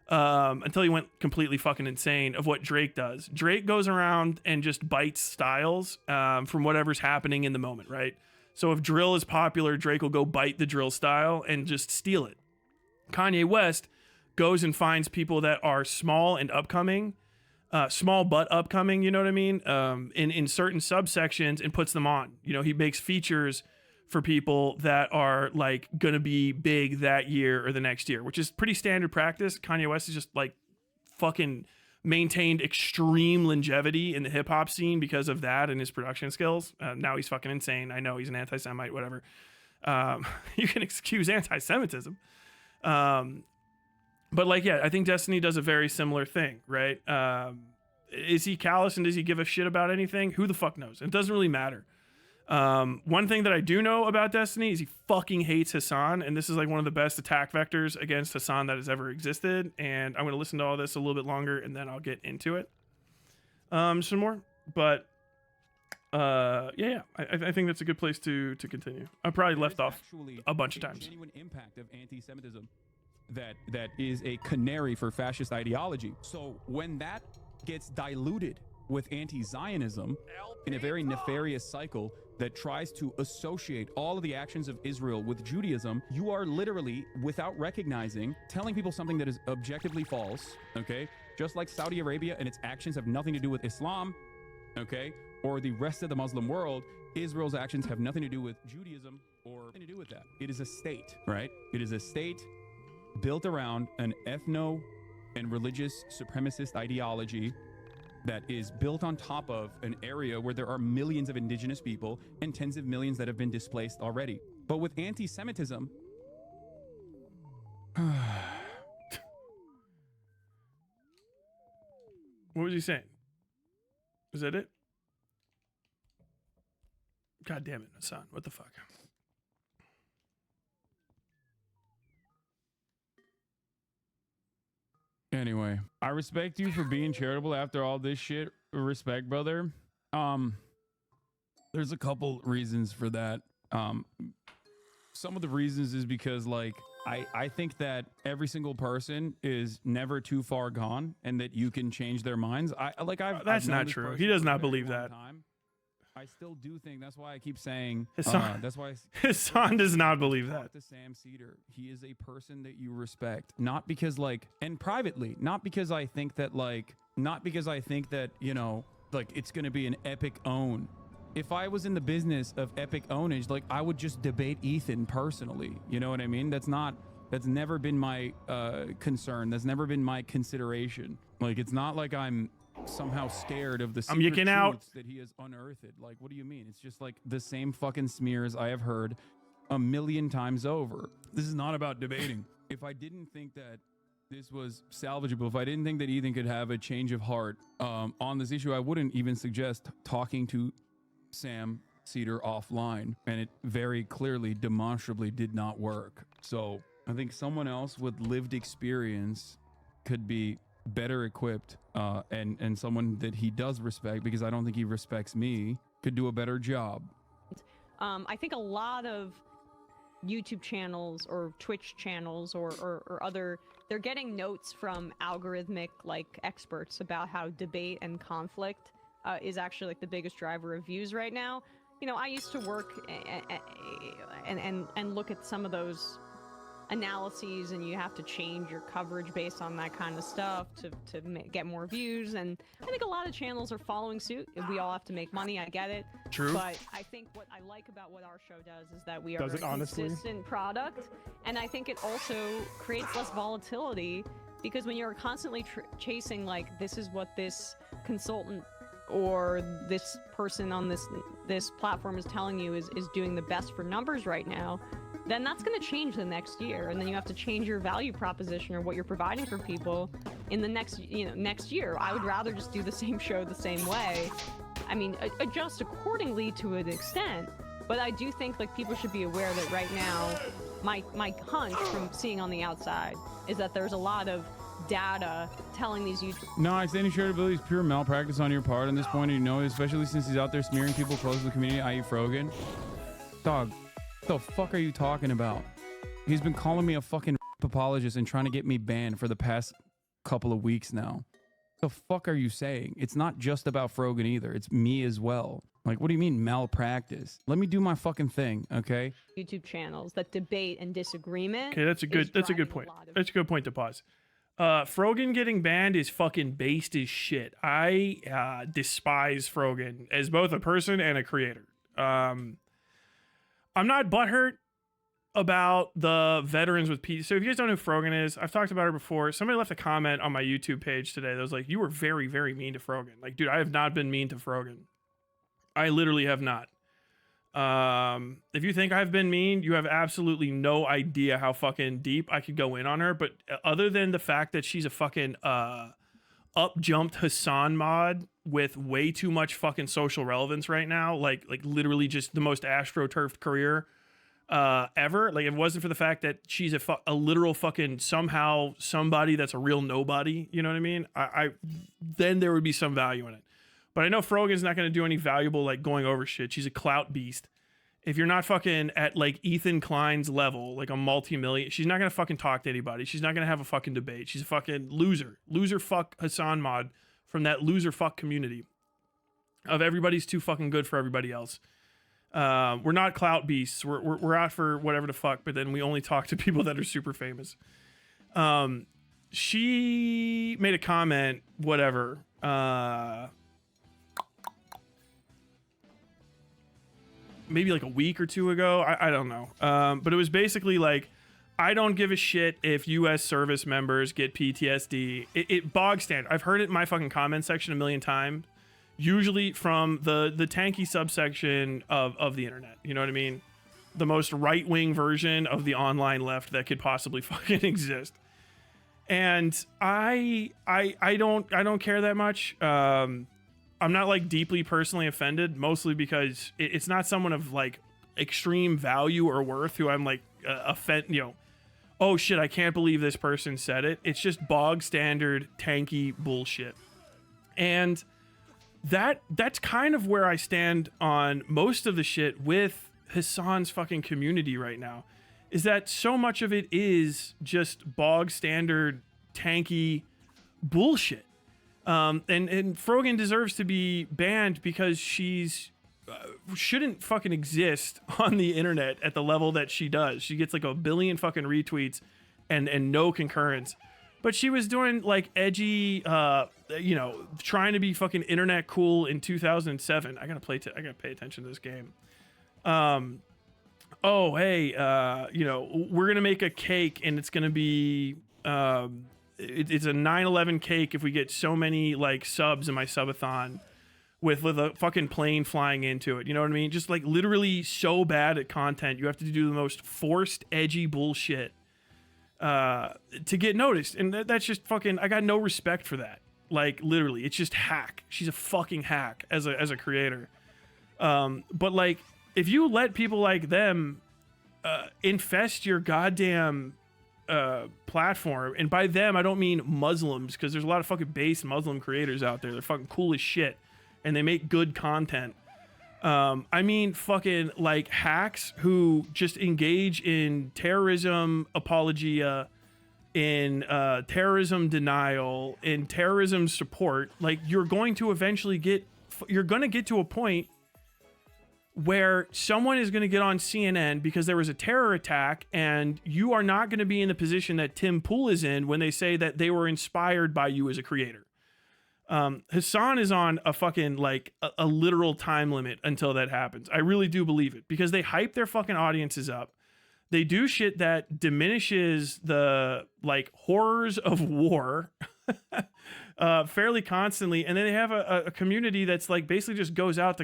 until he went completely fucking insane of what Drake does. Drake goes around and just bites styles from whatever's happening in the moment, right? So if drill is popular, Drake will go bite the drill style and just steal it. Kanye West goes and finds people that are small and upcoming, small but upcoming, you know what I mean? In certain subsections and puts them on. You know, he makes features for people that are like gonna be big that year or the next year, which is pretty standard practice. Kanye West is just like fucking maintained extreme longevity in the hip hop scene because of that and his production skills. Now he's fucking insane. I know he's an anti-Semite, whatever. You can excuse anti-Semitism. But like, yeah, I think Destiny does a very similar thing, right? Is he callous and does he give a shit about anything? Who the fuck knows? It doesn't really matter. One thing that I do know about Destiny is he fucking hates Hasan, and this is like one of the best attack vectors against Hasan that has ever existed. And I'm going to listen to all this a little bit longer and then I'll get into it some more. But yeah, I think that's a good place to continue. I probably left off a bunch of times. Genuine impact of anti-Semitism that is a canary for fascist ideology. So when that gets diluted with anti-Zionism in a very nefarious cycle that tries to associate all of the actions of Israel with Judaism, you are literally, without recognizing, telling people something that is objectively false, okay? Just like Saudi Arabia and its actions have nothing to do with Islam, okay? Or the rest of the Muslim world, Israel's actions have nothing to do with Judaism or nothing to do with that. It is a state, right? It is a state built around an ethno and religious supremacist ideology that is built on top of an area where there are millions of indigenous people and tens of millions that have been displaced already. But with anti-Semitism, what was he saying? Is that it? God damn it, Hasan. What the fuck? anyway, I respect you for being charitable after all this shit. Respect, brother. There's a couple reasons for that. Some of the reasons is because like I think that every single person is never too far gone and that you can change their minds. That's not true. He does not believe that. I still do think that's why I keep saying Hasan, that's why Hasan does not believe that. Talk to Sam Cedar. He is a person that you respect, not because like, and privately, not because I think that you know, like it's gonna be an epic own. If I was in the business of epic ownage, like I would just debate Ethan personally. You know what I mean? That's never been my concern. That's never been my consideration. Like it's not like I'm somehow scared of the secret truths that he has unearthed. Like, what do you mean? It's just like the same fucking smears I have heard a million times over. This is not about debating. If I didn't think that this was salvageable, if I didn't think that Ethan could have a change of heart on this issue, I wouldn't even suggest talking to Sam Cedar offline. And it very clearly, demonstrably did not work. So I think someone else with lived experience could be better equipped and someone that he does respect, because I don't think he respects me, could do a better job. I think a lot of YouTube channels or Twitch channels or other, they're getting notes from algorithmic like experts about how debate and conflict is actually like the biggest driver of views right now. You know, I used to work and look at some of those analyses, and you have to change your coverage based on that kind of stuff to get more views. And I think a lot of channels are following suit. We all have to make money. I get it. True. But I think what I like about what our show does is that we are a consistent product, and I think it also creates less volatility, because when you're constantly chasing like, this is what this consultant or this person on this platform is telling you is doing the best for numbers right now, then that's going to change the next year, and then you have to change your value proposition or what you're providing for people in the next year. I would rather just do the same show the same way. I mean, adjust accordingly to an extent, but I do think like people should be aware that right now, my hunch from seeing on the outside is that there's a lot of data telling these YouTube. No, extending shareability is pure malpractice on your part. On this point, you know, especially since he's out there smearing people close to the community, i.e. Frogan. Dog, what the fuck are you talking about? He's been calling me a fucking apologist and trying to get me banned for the past couple of weeks now. The fuck are you saying? It's not just about Frogan either. It's me as well. Like, what do you mean malpractice? Let me do my fucking thing, okay? YouTube channels that debate and disagreement. Okay, that's a good point. That's a good point to pause. Frogan getting banned is fucking based as shit. I despise Frogan as both a person and a creator. I'm not butthurt about the veterans with P. So if you guys don't know who Frogan is, I've talked about her before. Somebody left a comment on my YouTube page today that was like, you were very, very mean to Frogan. Like, dude, I have not been mean to Frogan. I literally have not. If you think I've been mean, you have absolutely no idea how fucking deep I could go in on her. But other than the fact that she's a fucking up-jumped Hasan mod with way too much fucking social relevance right now, like literally just the most astroturfed career ever. Like, if it wasn't for the fact that she's a literal fucking somehow somebody that's a real nobody, you know what I mean? I then there would be some value in it. But I know Frogan's not going to do any valuable like going over shit. She's a clout beast. If you're not fucking at like Ethan Klein's level, like a multi-million, she's not going to fucking talk to anybody. She's not going to have a fucking debate. She's a fucking loser. Loser fuck Hasan mod from that loser fuck community of everybody's too fucking good for everybody else. We're not clout beasts. We're out for whatever the fuck, but then we only talk to people that are super famous. She made a comment, whatever. Maybe like a week or two ago. I don't know. But it was basically like, I don't give a shit if U.S. service members get PTSD. It bog standard. I've heard it in my fucking comment section a million times. Usually from the tanky subsection of the internet. You know what I mean? The most right-wing version of the online left that could possibly fucking exist. And I don't care that much. I'm not like deeply personally offended, mostly because it's not someone of like extreme value or worth who I'm like oh shit, I can't believe this person said it. It's just bog standard tanky bullshit. And that's kind of where I stand on most of the shit with Hasan's fucking community right now, is that so much of it is just bog standard tanky bullshit. And Frogan deserves to be banned because she's shouldn't fucking exist on the internet at the level that she does. She gets like a billion fucking retweets and no concurrence. But she was doing like edgy, trying to be fucking internet cool in 2007. I gotta pay attention to this game. Oh, hey, we're gonna make a cake and it's gonna be, it's a 9/11 cake if we get so many like subs in my subathon with a fucking plane flying into it. You know what I mean? Just like literally so bad at content. You have to do the most forced, edgy bullshit to get noticed. And that's just fucking, I got no respect for that. Like literally, it's just hack. She's a fucking hack as a creator. But like, if you let people like them infest your goddamn platform, and by them I don't mean Muslims, because there's a lot of fucking base Muslim creators out there. They're fucking cool as shit and they make good content. I mean fucking like hacks who just engage in terrorism apologia, in terrorism denial, in terrorism support. Like you're going to get to a point where someone is going to get on CNN because there was a terror attack, and you are not going to be in the position that Tim Pool is in when they say that they were inspired by you as a creator. Hasan is on a fucking like a literal time limit until that happens. I really do believe it, because they hype their fucking audiences up. They do shit that diminishes the like horrors of war fairly constantly, and then they have a community that's like basically just goes out to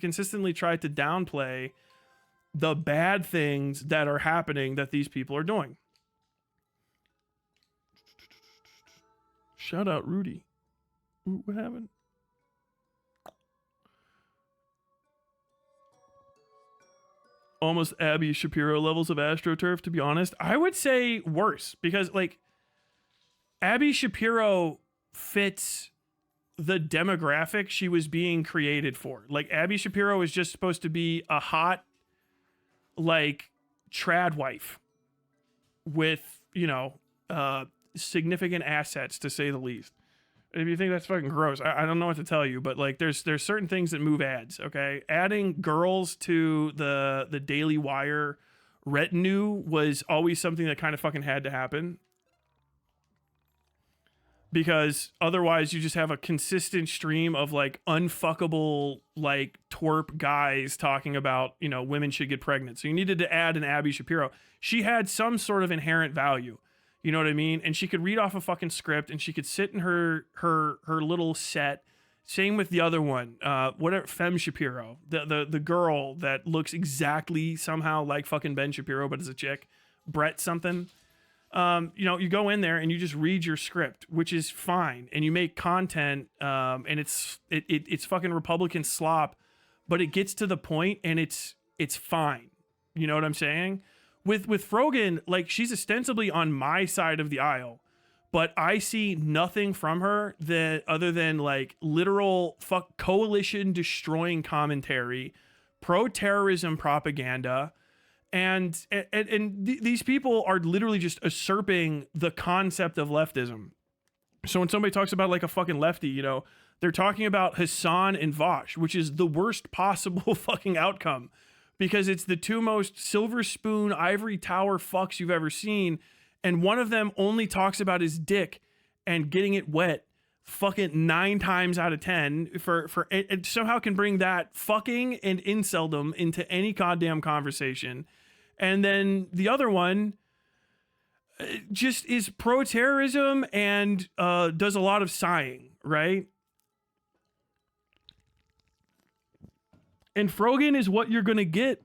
consistently try to downplay the bad things that are happening that these people are doing. Shout out Rudy. What happened? Almost Abby Shapiro levels of AstroTurf, to be honest. I would say worse, because like Abby Shapiro fits the demographic she was being created for. Like Abby Shapiro is just supposed to be a hot like trad wife with, significant assets, to say the least. If you think that's fucking gross, I don't know what to tell you, but like there's certain things that move ads, okay? Adding girls to the Daily Wire retinue was always something that kind of fucking had to happen, because otherwise you just have a consistent stream of like unfuckable like twerp guys talking about, women should get pregnant. So you needed to add an Abby Shapiro. She had some sort of inherent value. You know what I mean? And she could read off a fucking script, and she could sit in her little set. Same with the other one, Femme Shapiro, the girl that looks exactly somehow like fucking Ben Shapiro, but is a chick, Brett something. You go in there and you just read your script, which is fine, and you make content, and it's fucking Republican slop, but it gets to the point and it's fine. You know what I'm saying? With Frogan, like she's ostensibly on my side of the aisle, but I see nothing from her that other than like literal coalition destroying commentary, pro-terrorism propaganda, and these people are literally just usurping the concept of leftism. So when somebody talks about like a fucking lefty, they're talking about Hasan and Vosh, which is the worst possible fucking outcome, because it's the two most silver spoon ivory tower fucks you've ever seen, and one of them only talks about his dick and getting it wet fucking 9 times out of 10 for it somehow can bring that fucking and inceldom into any goddamn conversation. And then the other one just is pro-terrorism and does a lot of sighing, right? And Frogan is what you're going to get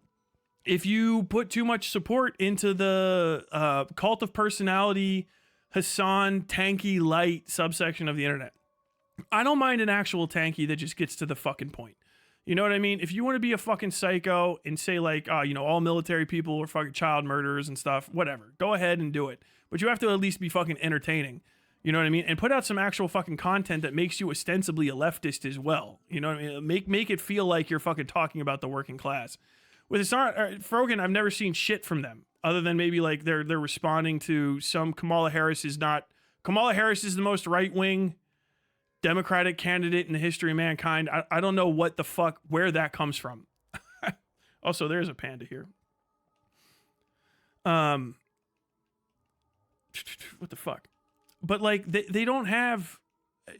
if you put too much support into the cult of personality, Hasan, tanky, light subsection of the internet. I don't mind an actual tanky that just gets to the fucking point. You know what I mean? If you want to be a fucking psycho and say like, all military people are fucking child murderers and stuff, whatever. Go ahead and do it. But you have to at least be fucking entertaining. You know what I mean? And put out some actual fucking content that makes you ostensibly a leftist as well. You know what I mean? Make it feel like you're fucking talking about the working class. With Frogan, I've never seen shit from them other than maybe like they're responding to some Kamala Harris is the most right wing Democratic candidate in the history of mankind. I don't know what the fuck, where that comes from. Also, there's a panda here. What the fuck? But like they don't have,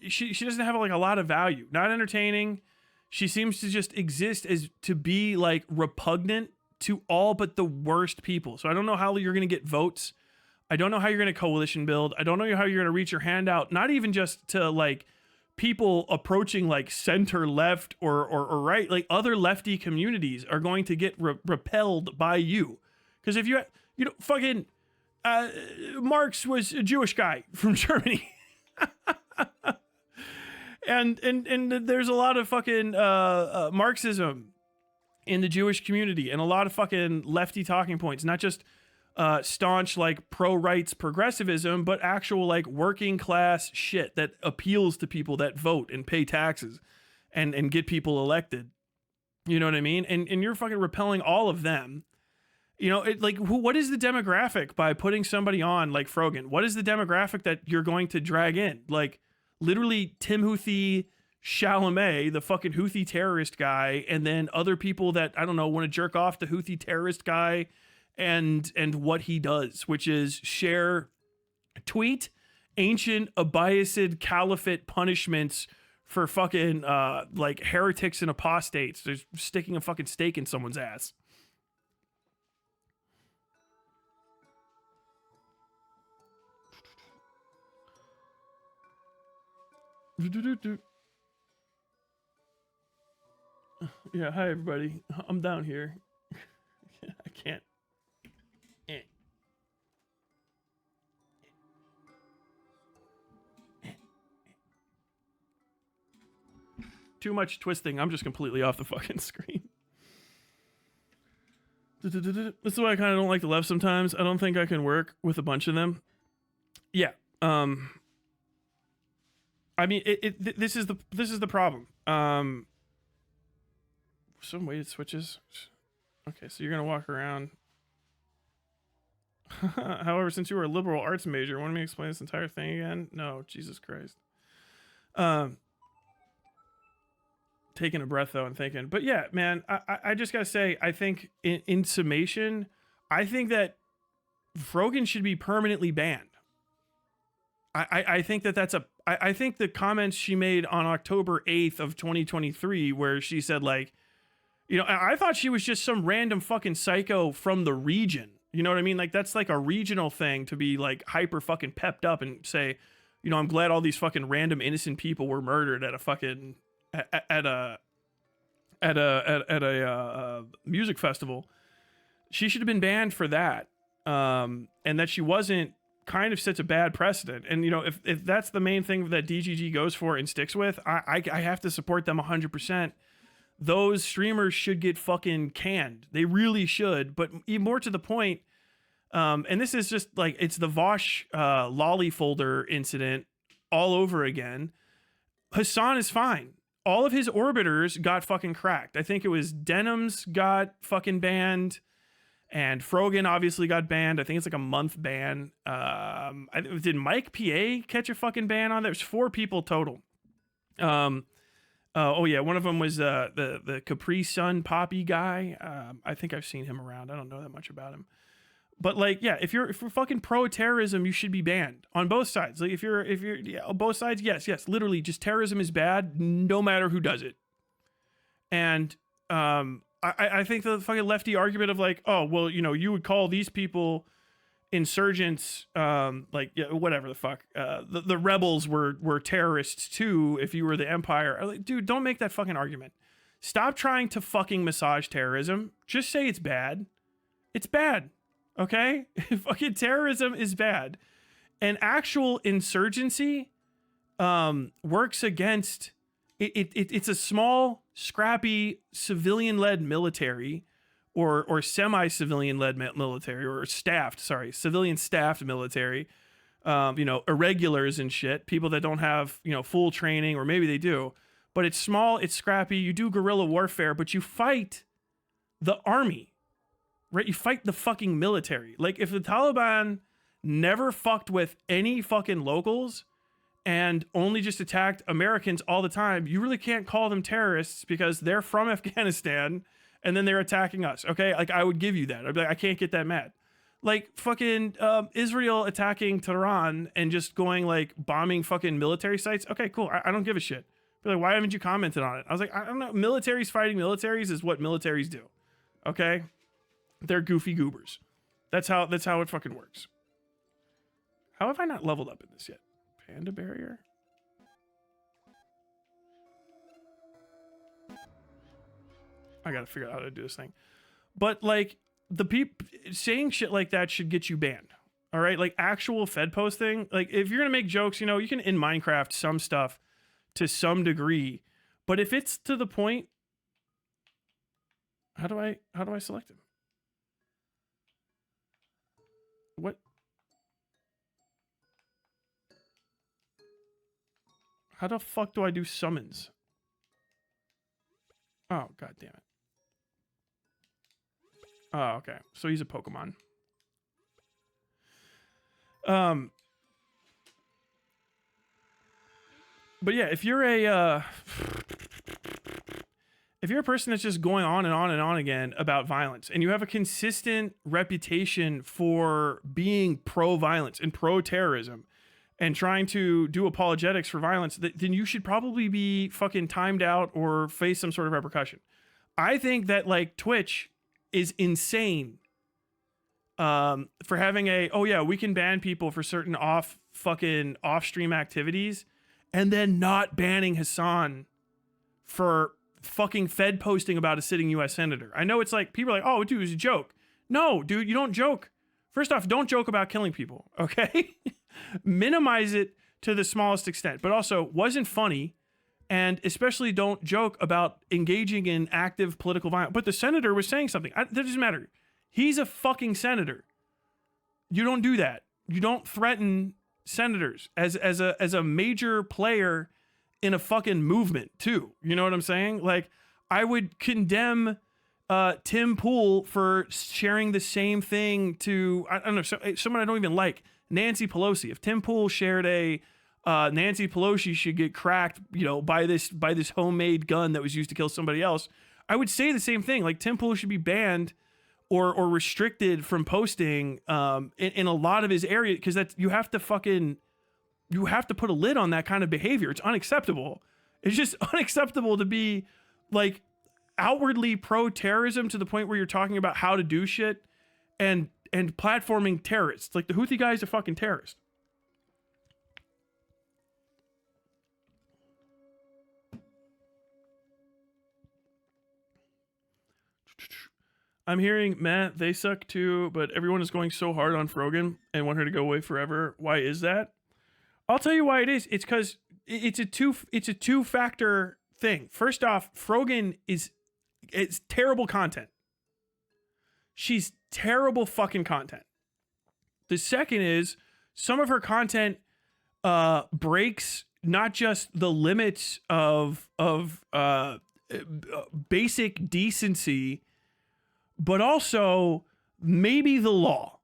she doesn't have like a lot of value. Not entertaining. She seems to just exist as to be like repugnant to all but the worst people. So I don't know how you're going to get votes. I don't know how you're going to coalition build. I don't know how you're going to reach your hand out. Not even just to like people approaching like center left or right. Like other lefty communities are going to get repelled by you. Because if you know, fucking Marx was a Jewish guy from Germany. and there's a lot of fucking Marxism in the Jewish community and a lot of fucking lefty talking points, not just staunch like pro-rights progressivism, but actual like working class shit that appeals to people that vote and pay taxes and get people elected. You know what I mean? And you're fucking repelling all of them. You know, what is the demographic by putting somebody on like Frogan? What is the demographic that you're going to drag in? Like literally Timothy Chalamet, the fucking Houthi terrorist guy, and then other people that, I don't know, want to jerk off the Houthi terrorist guy and what he does, which is tweet ancient Abbasid caliphate punishments for fucking like heretics and apostates. They're sticking a fucking stake in someone's ass. Yeah, hi everybody. I'm down here. I can't. Too much twisting. I'm just completely off the fucking screen. This is why I kind of don't like the left sometimes. I don't think I can work with a bunch of them. Yeah. I mean, this is the problem. Some weighted switches. Okay, so you're gonna walk around. However, since you were a liberal arts major, want me to explain this entire thing again? No, Jesus Christ. Taking a breath though and thinking, but yeah, man, I just gotta say, I think in summation, I think that Frogan should be permanently banned. I think that's I think the comments she made on October 8th of 2023, where she said like, you know, I thought she was just some random fucking psycho from the region. You know what I mean? Like that's like a regional thing to be like hyper fucking pepped up and say, you know, I'm glad all these fucking random innocent people were murdered at a fucking at a music festival. She should have been banned for that. And that she wasn't kind of sets a bad precedent. And you know, if that's the main thing that DGG goes for and sticks with, I have to support them 100%. Those streamers should get fucking canned. They really should. But even more to the point, and this is just like, it's the Vosh lolly folder incident all over again. Hasan is fine. All of his orbiters got fucking cracked. I think it was Denim's got fucking banned, and Frogan obviously got banned. I think it's like a month ban. Did Mike PA catch a fucking ban on that? There's 4 people total. Oh yeah, one of them was the Capri Sun Poppy guy. I think I've seen him around. I don't know that much about him. But like, yeah, if you're fucking pro terrorism, you should be banned on both sides. Like if you're on both sides, yes, literally, just terrorism is bad, no matter who does it. And I think the fucking lefty argument of like, oh well, you know, you would call these people insurgents, like yeah, whatever the fuck, the rebels were terrorists too if you were the empire. Like, dude, don't make that fucking argument. Stop trying to fucking massage terrorism. Just say it's bad. It's bad. Okay? Fucking terrorism is bad. And actual insurgency works against it's a small, scrappy, civilian-led military or semi-civilian-led military or civilian-staffed military. You know, irregulars and shit, people that don't have, you know, full training, or maybe they do. But it's small, it's scrappy, you do guerrilla warfare, but you fight the army. Right? You fight the fucking military. Like if the Taliban never fucked with any fucking locals and only just attacked Americans all the time, you really can't call them terrorists because they're from Afghanistan and then they're attacking us. Okay. Like I would give you that. I'd be like, I can't get that mad. Like fucking Israel attacking Tehran and just going like bombing fucking military sites. Okay, cool. I don't give a shit. But like, why haven't you commented on it? I was like, I don't know. Militaries fighting militaries is what militaries do. Okay. They're goofy goobers. That's how it fucking works. How have I not leveled up in this yet? Panda barrier. I gotta figure out how to do this thing. But like the people saying shit like that should get you banned. All right, like actual Fed posting. Like if you're gonna make jokes, you know, you can in Minecraft some stuff to some degree, but if it's to the point, how do I select him? What? How the fuck do I do summons? Oh, god damn it. Oh, okay. So he's a Pokemon. But yeah, if you're a person that's just going on and on and on again about violence, and you have a consistent reputation for being pro-violence and pro-terrorism, and trying to do apologetics for violence, then you should probably be fucking timed out or face some sort of repercussion. I think that like Twitch is insane for having oh yeah, we can ban people for certain off-stream activities, and then not banning Hasan for fucking Fed posting about a sitting U.S. senator. I know it's like, people are like, oh, dude, it's a joke. No, dude, you don't joke. First off, don't joke about killing people, okay? Minimize it to the smallest extent, but also wasn't funny, and especially don't joke about engaging in active political violence. But the senator was saying something. That doesn't matter. He's a fucking senator. You don't do that. You don't threaten senators as a major player in a fucking movement too. You know what I'm saying? Like, I would condemn Tim Pool for sharing the same thing to, I don't know, someone I don't even like, Nancy Pelosi. If Tim Pool shared a Nancy Pelosi should get cracked, you know, by this homemade gun that was used to kill somebody else, I would say the same thing. Like, Tim Pool should be banned or restricted from posting in a lot of his area, because that you have to put a lid on that kind of behavior. It's unacceptable. It's just unacceptable to be like outwardly pro-terrorism to the point where you're talking about how to do shit and platforming terrorists. Like, the Houthi guy's a fucking terrorist. I'm hearing, Matt, they suck too, but everyone is going so hard on Frogan and want her to go away forever. Why is that? I'll tell you why it is. It's because it's a two-factor thing. First off, Frogan it's terrible content. She's terrible fucking content. The second is some of her content breaks not just the limits of basic decency, but also maybe the law,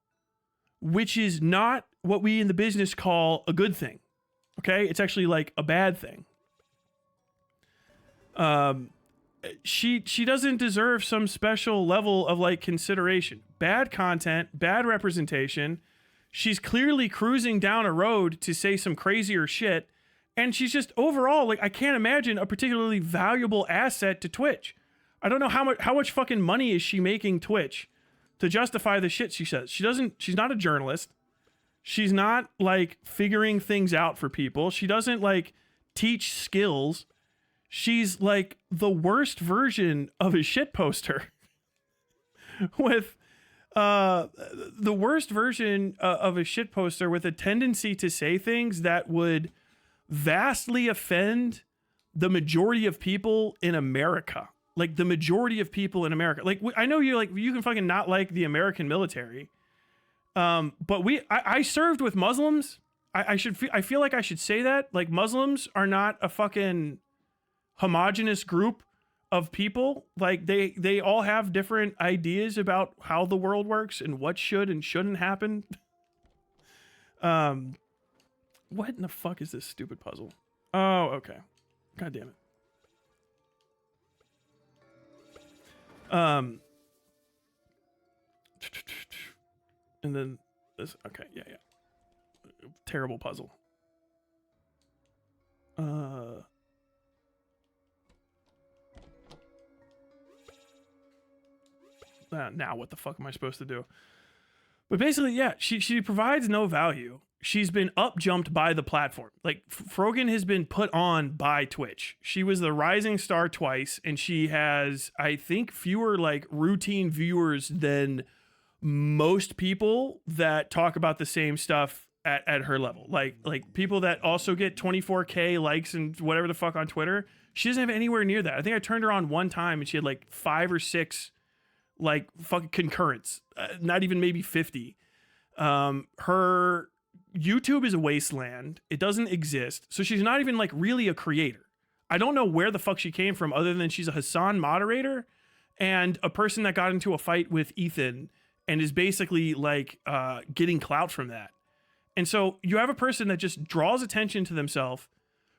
which is not what we in the business call a good thing. Okay? It's actually like a bad thing. She doesn't deserve some special level of like consideration. Bad content, bad representation. She's clearly cruising down a road to say some crazier shit, and she's just overall like, I can't imagine a particularly valuable asset to Twitch. I don't know how much fucking money is she making Twitch to justify the shit she says. She's not a journalist. She's not like figuring things out for people. She doesn't like teach skills. She's like the worst version of a shit poster with the worst version of a shit poster with a tendency to say things that would vastly offend the majority of people in America. Like, the majority of people in America. Like, I know you can fucking not like the American military. But I served with Muslims. I feel like I should say that. Like, Muslims are not a fucking homogenous group of people. Like, they all have different ideas about how the world works and what should and shouldn't happen. What in the fuck is this stupid puzzle? Oh, okay. God damn it. And then this. Okay, yeah. Terrible puzzle. Now what the fuck am I supposed to do? But basically, yeah, she provides no value. She's been up jumped by the platform. Like Frogan has been put on by Twitch. She was the rising star twice, and she has, I think, fewer like routine viewers than most people that talk about the same stuff at her level. Like people that also get 24K likes and whatever the fuck on Twitter. She doesn't have anywhere near that. I think I turned her on one time and she had like 5 or 6 like fucking concurrents, not even maybe 50. Her YouTube is a wasteland. It doesn't exist. So she's not even like really a creator. I don't know where the fuck she came from other than she's a Hasan moderator and a person that got into a fight with Ethan and is basically like getting clout from that. And so you have a person that just draws attention to themselves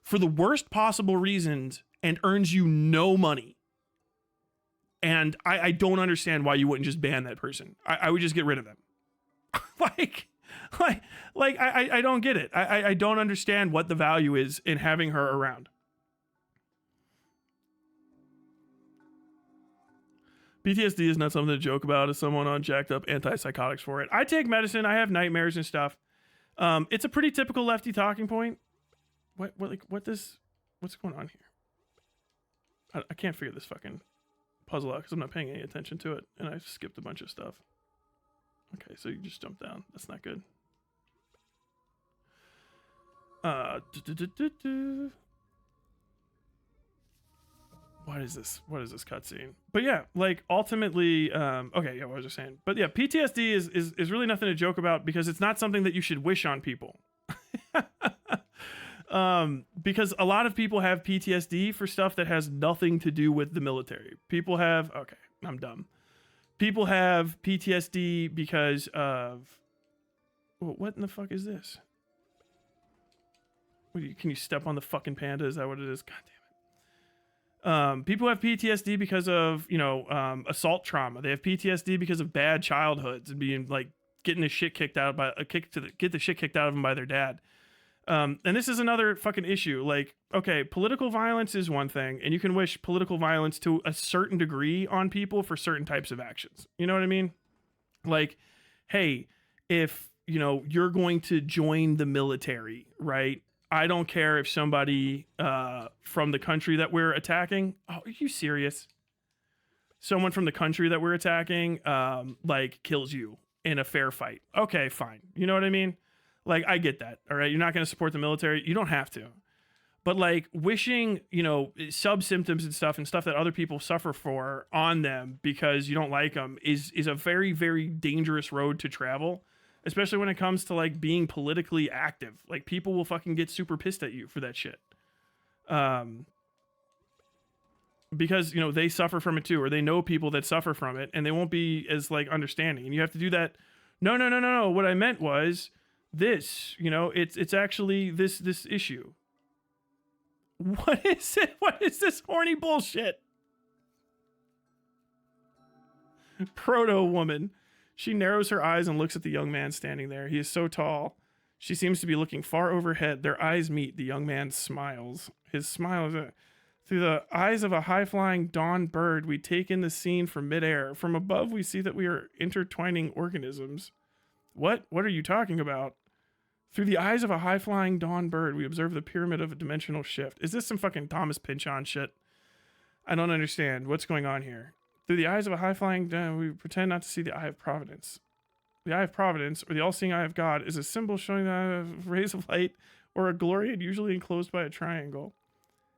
for the worst possible reasons and earns you no money. And I don't understand why you wouldn't just ban that person. I would just get rid of them. I don't get it. I don't understand what the value is in having her around. PTSD is not something to joke about as someone on jacked up antipsychotics for it. I take medicine. I have nightmares and stuff. It's a pretty typical lefty talking point. What's going on here? I can't figure this fucking puzzle out because I'm not paying any attention to it, and I skipped a bunch of stuff. Okay, so you just jump down. That's not good. What is this? What is this cutscene? But yeah, like ultimately, okay, yeah, what was I saying? But yeah, PTSD is really nothing to joke about because it's not something that you should wish on people. Because a lot of people have PTSD for stuff that has nothing to do with the military. People have, okay, I'm dumb. People have PTSD because of, what in the fuck is this? Can you step on the fucking panda? Is that what it is? God damn it. People have PTSD because of, assault trauma. They have PTSD because of bad childhoods and being like getting the shit kicked out get the shit kicked out of them by their dad. And this is another fucking issue. Like, okay, political violence is one thing, and you can wish political violence to a certain degree on people for certain types of actions. You know what I mean? Like, hey, if, you're going to join the military, right? I don't care if somebody from the country that we're attacking. Oh, are you serious? Someone from the country that we're attacking, kills you in a fair fight. Okay, fine. You know what I mean? Like, I get that. All right. You're not going to support the military. You don't have to. But like wishing, sub symptoms and stuff that other people suffer for on them because you don't like them is a very, very dangerous road to travel. Especially when it comes to like being politically active. Like people will fucking get super pissed at you for that shit. Because, they suffer from it too, or they know people that suffer from it and they won't be as like understanding. And you have to do that. No. What I meant was this, it's actually this issue. What is it? What is this horny bullshit? Proto woman. She narrows her eyes and looks at the young man standing there. He is so tall. She seems to be looking far overhead. Their eyes meet. The young man smiles. His smile is through the eyes of a high-flying dawn bird. We take in the scene from midair. From above, we see that we are intertwining organisms. What? What are you talking about? Through the eyes of a high-flying dawn bird, we observe the pyramid of a dimensional shift. Is this some fucking Thomas Pynchon shit? I don't understand. What's going on here? Through the eyes of a high-flying dawn, we pretend not to see the Eye of Providence. The Eye of Providence, or the all-seeing Eye of God, is a symbol showing the rays of light or a glory usually enclosed by a triangle.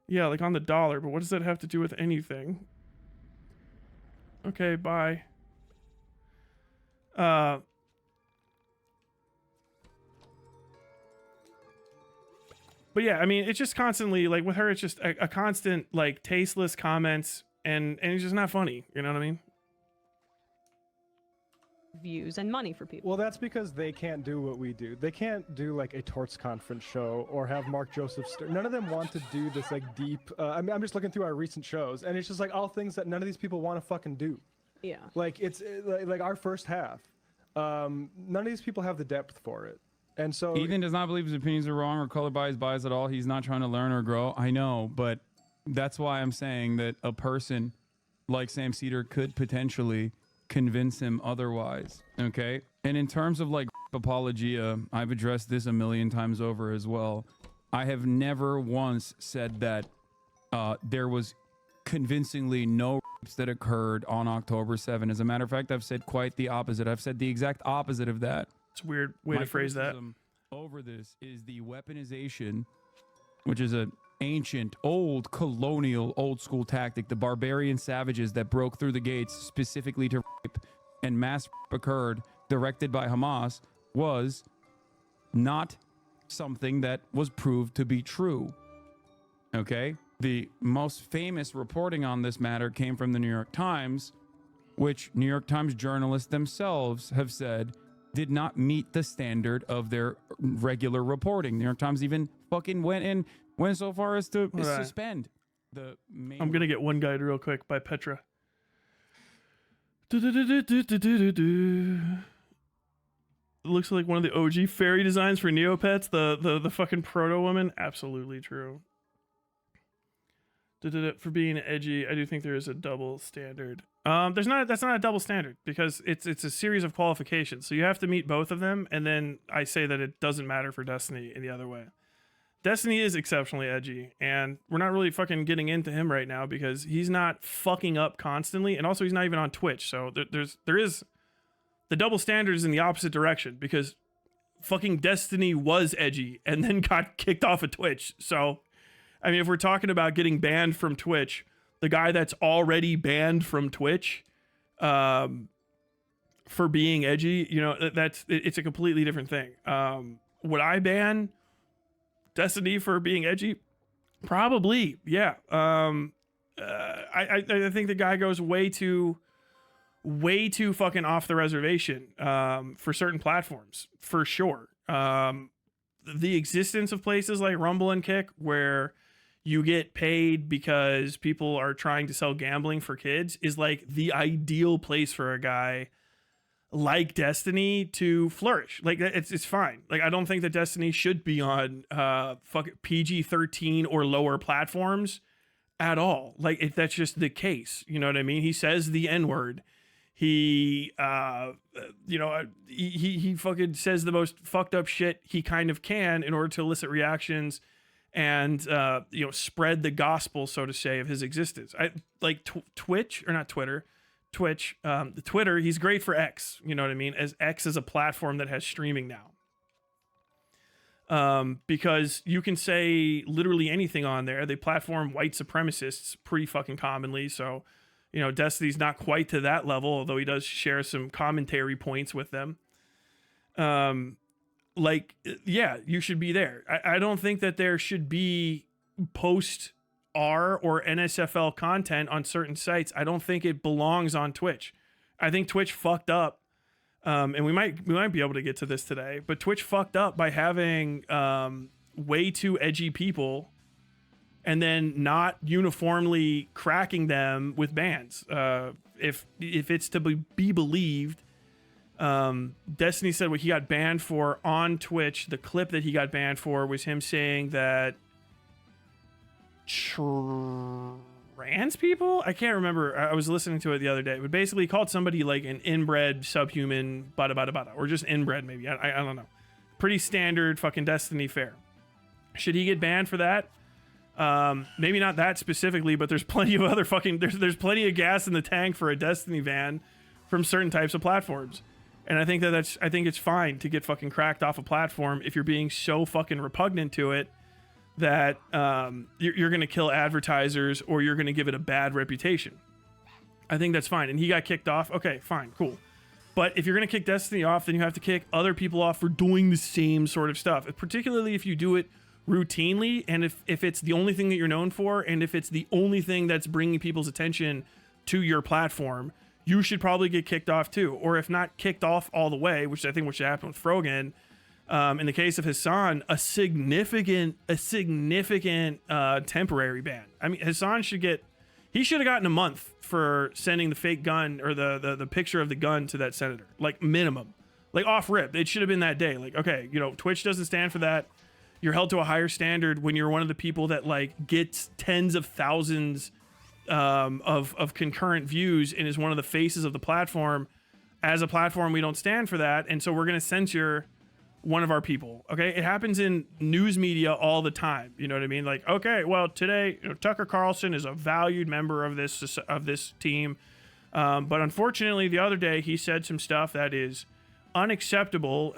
Yeah, like on the dollar, but what does that have to do with anything? Okay, bye. But yeah, I mean, it's just constantly, like, with her, it's just a constant, like, tasteless comments, and it's just not funny, you know what I mean? views and money for people. Well, that's because they can't do what we do. They can't do like a Torts conference show or have Mark Joseph none of them want to do this like deep. I mean, I'm just looking through our recent shows, and it's just like all things that none of these people want to fucking do. Yeah. Like it's like our first half. None of these people have the depth for it, and so Ethan does not believe his opinions are wrong or colored by his bias at all. He's not trying to learn or grow. I know, but that's why I'm saying that a person like Sam Cedar could potentially convince him otherwise. Okay. And in terms of like apologia, I've addressed this a million times over as well. I have never once said that there was convincingly no rapes that occurred on October 7. As a matter of fact, I've said quite the opposite. I've said the exact opposite of that. It's a weird way to phrase that. Over this is the weaponization, which is a ancient, old, colonial, old school tactic. The barbarian savages that broke through the gates specifically to rape, and mass rape occurred, directed by Hamas, was not something that was proved to be true. Okay? The most famous reporting on this matter came from the New York Times, which New York Times journalists themselves have said did not meet the standard of their regular reporting. New York Times even fucking went so far as to suspend the main. I'm gonna get One Guide real quick by Petra. It looks like one of the OG fairy designs for Neopets, the fucking proto woman. Absolutely true. For being edgy, I do think there is a double standard. That's not a double standard because it's a series of qualifications. So you have to meet both of them, and then I say that it doesn't matter for Destiny in the other way. Destiny is exceptionally edgy, and we're not really fucking getting into him right now because he's not fucking up constantly, and also he's not even on Twitch. So there is the double standard is in the opposite direction because fucking Destiny was edgy and then got kicked off of Twitch. So, I mean, if we're talking about getting banned from Twitch, the guy that's already banned from Twitch for being edgy, you know, it's a completely different thing. Would I ban Destiny for being edgy? Probably, yeah. I think the guy goes way too fucking off the reservation for certain platforms, for sure. The existence of places like Rumble and Kick where you get paid because people are trying to sell gambling for kids is like the ideal place for a guy like Destiny to flourish. Like it's fine. Like I don't think that Destiny should be on PG-13 or lower platforms at all. Like if that's just the case, you know what I mean? He says the N-word. He he fucking says the most fucked up shit he kind of can in order to elicit reactions and spread the gospel, so to say, of his existence. I like Twitch, or not Twitter. Twitch, the Twitter, he's great for X, you know what I mean? As X is a platform that has streaming now. Because you can say literally anything on there. They platform white supremacists pretty fucking commonly. So, you know, Destiny's not quite to that level, although he does share some commentary points with them. Yeah, you should be there. I don't think that there should be post R or NSFL content on certain sites. I don't think it belongs on Twitch. I think Twitch fucked up, and we might be able to get to this today. But Twitch fucked up by having way too edgy people, and then not uniformly cracking them with bans. If it's to be believed, Destiny said what he got banned for on Twitch. The clip that he got banned for was him saying that trans people, I can't remember, I was listening to it the other day, but basically he called somebody like an inbred subhuman bada or just inbred maybe, I don't know. Pretty standard fucking Destiny fare. Should he get banned for that? Maybe not that specifically, but there's plenty of other fucking there's plenty of gas in the tank for a Destiny ban from certain types of platforms. And I think I think it's fine to get fucking cracked off a platform if you're being so fucking repugnant to it that you're going to kill advertisers or you're going to give it a bad reputation. I think that's fine. And he got kicked off. Okay, fine, cool. But if you're going to kick Destiny off, then you have to kick other people off for doing the same sort of stuff, particularly if you do it routinely and if it's the only thing that you're known for and if it's the only thing that's bringing people's attention to your platform. you should probably get kicked off too. Or if not kicked off all the way, which I think what should happen with Frogan, in the case of Hasan, a significant temporary ban. I mean, Hasan should have gotten a month for sending the fake gun or the picture of the gun to that senator, like minimum, like off rip. It should have been that day. Like, okay, you know, Twitch doesn't stand for that. You're held to a higher standard when you're one of the people that like gets tens of thousands of concurrent views and is one of the faces of the platform. As a platform, we don't stand for that, and so we're gonna censor one of our people. Okay, it happens in news media all the time. You know what I mean? Like, okay, well today, you know, Tucker Carlson is a valued member of this team, but unfortunately, the other day he said some stuff that is unacceptable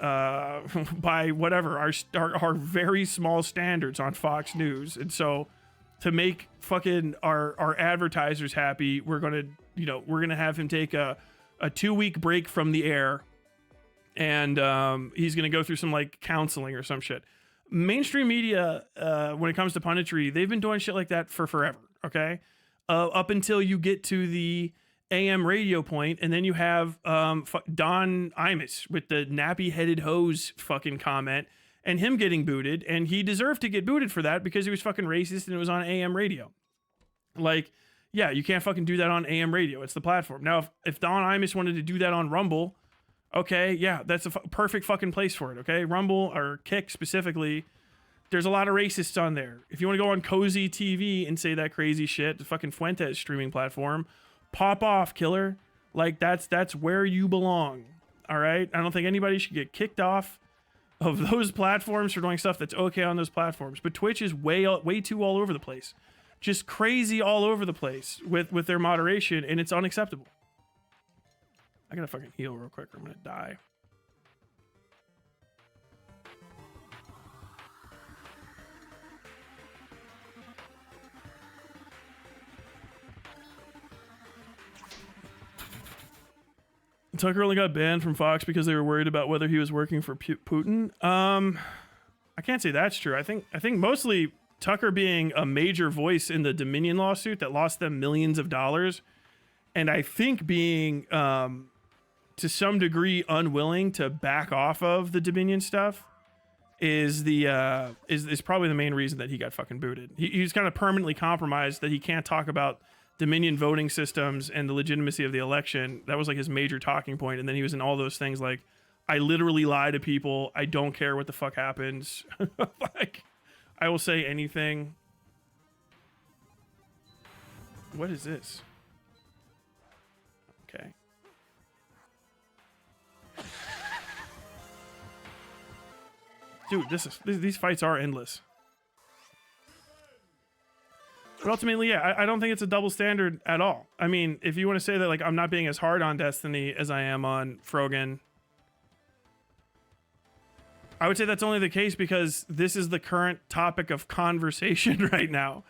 by whatever our very small standards on Fox News. And so to make fucking our advertisers happy, we're gonna have him take a 2-week break from the air, and he's gonna go through some like counseling or some shit. Mainstream media, when it comes to punditry, they've been doing shit like that for forever. Okay, up until you get to the AM radio point, and then you have Don Imus with the nappy-headed hose fucking comment, and him getting booted, and he deserved to get booted for that because he was fucking racist and it was on AM radio. Like, yeah, you can't fucking do that on AM radio. It's the platform. Now, if Don Imus wanted to do that on Rumble, okay, yeah, that's a perfect fucking place for it, okay? Rumble, or Kick specifically, there's a lot of racists on there. If you want to go on Cozy TV and say that crazy shit, the fucking Fuentes streaming platform, pop off, killer. Like, that's where you belong. All right, I don't think anybody should get kicked off of those platforms for doing stuff that's okay on those platforms. But Twitch is way too all over the place, just crazy all over the place with their moderation, and it's unacceptable. I gotta fucking heal real quick or I'm gonna die. Tucker only got banned from Fox because they were worried about whether he was working for Putin. I can't say that's true. I think mostly Tucker being a major voice in the Dominion lawsuit that lost them millions of dollars, and I think being to some degree unwilling to back off of the Dominion stuff is probably the main reason that he got fucking booted. He's kind of permanently compromised that he can't talk about Dominion voting systems and the legitimacy of the election. That was like his major talking point. And then he was in all those things like, I literally lie to people. I don't care what the fuck happens. Like, I will say anything. What is this? Okay. Dude, these fights are endless. But ultimately, yeah, I don't think it's a double standard at all. I mean, if you want to say that, like, I'm not being as hard on Destiny as I am on Frogan, I would say that's only the case because this is the current topic of conversation right now.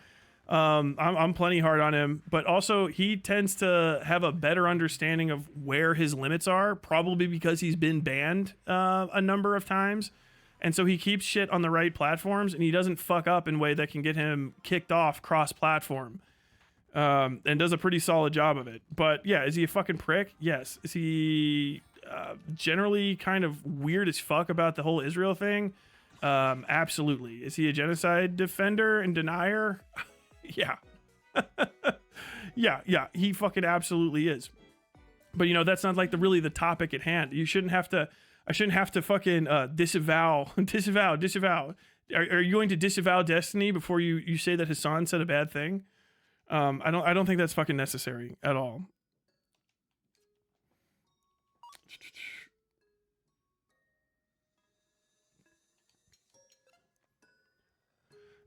I'm plenty hard on him, but also he tends to have a better understanding of where his limits are, probably because he's been banned a number of times. And so he keeps shit on the right platforms, and he doesn't fuck up in a way that can get him kicked off cross-platform, and does a pretty solid job of it. But yeah, is he a fucking prick? Yes. Is he generally kind of weird as fuck about the whole Israel thing? Absolutely. Is he a genocide defender and denier? Yeah. yeah, he fucking absolutely is. But, you know, that's not like really the topic at hand. I shouldn't have to fucking disavow. Are you going to disavow Destiny before you say that Hasan said a bad thing? I don't think that's fucking necessary at all.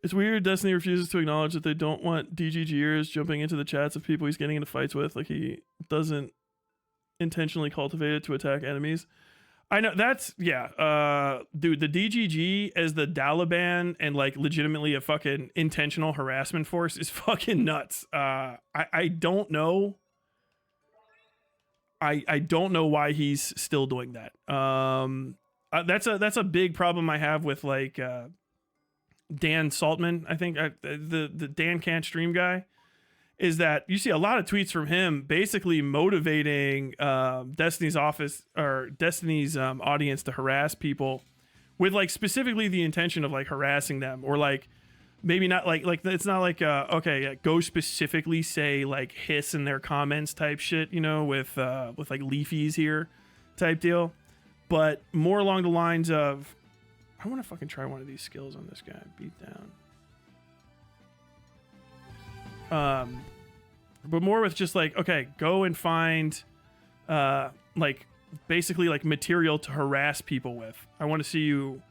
It's weird Destiny refuses to acknowledge that they don't want DGGers jumping into the chats of people he's getting into fights with. Like, he doesn't intentionally cultivate it to attack enemies. I know that's, yeah, dude, the DGG as the Taliban and like legitimately a fucking intentional harassment force is fucking nuts. I don't know. I don't know why he's still doing that. That's a big problem I have with like Dan Saltman. I think the Dan Can't Stream guy is that you see a lot of tweets from him basically motivating Destiny's audience to harass people with like specifically the intention of like harassing them, or like maybe not like it's not like go specifically say like hiss in their comments type shit, you know, with like leafies here type deal, but more along the lines of, I want to fucking try one of these skills on this guy. Beat down. But more with just like, okay, go and find like basically like material to harass people with. I want to see you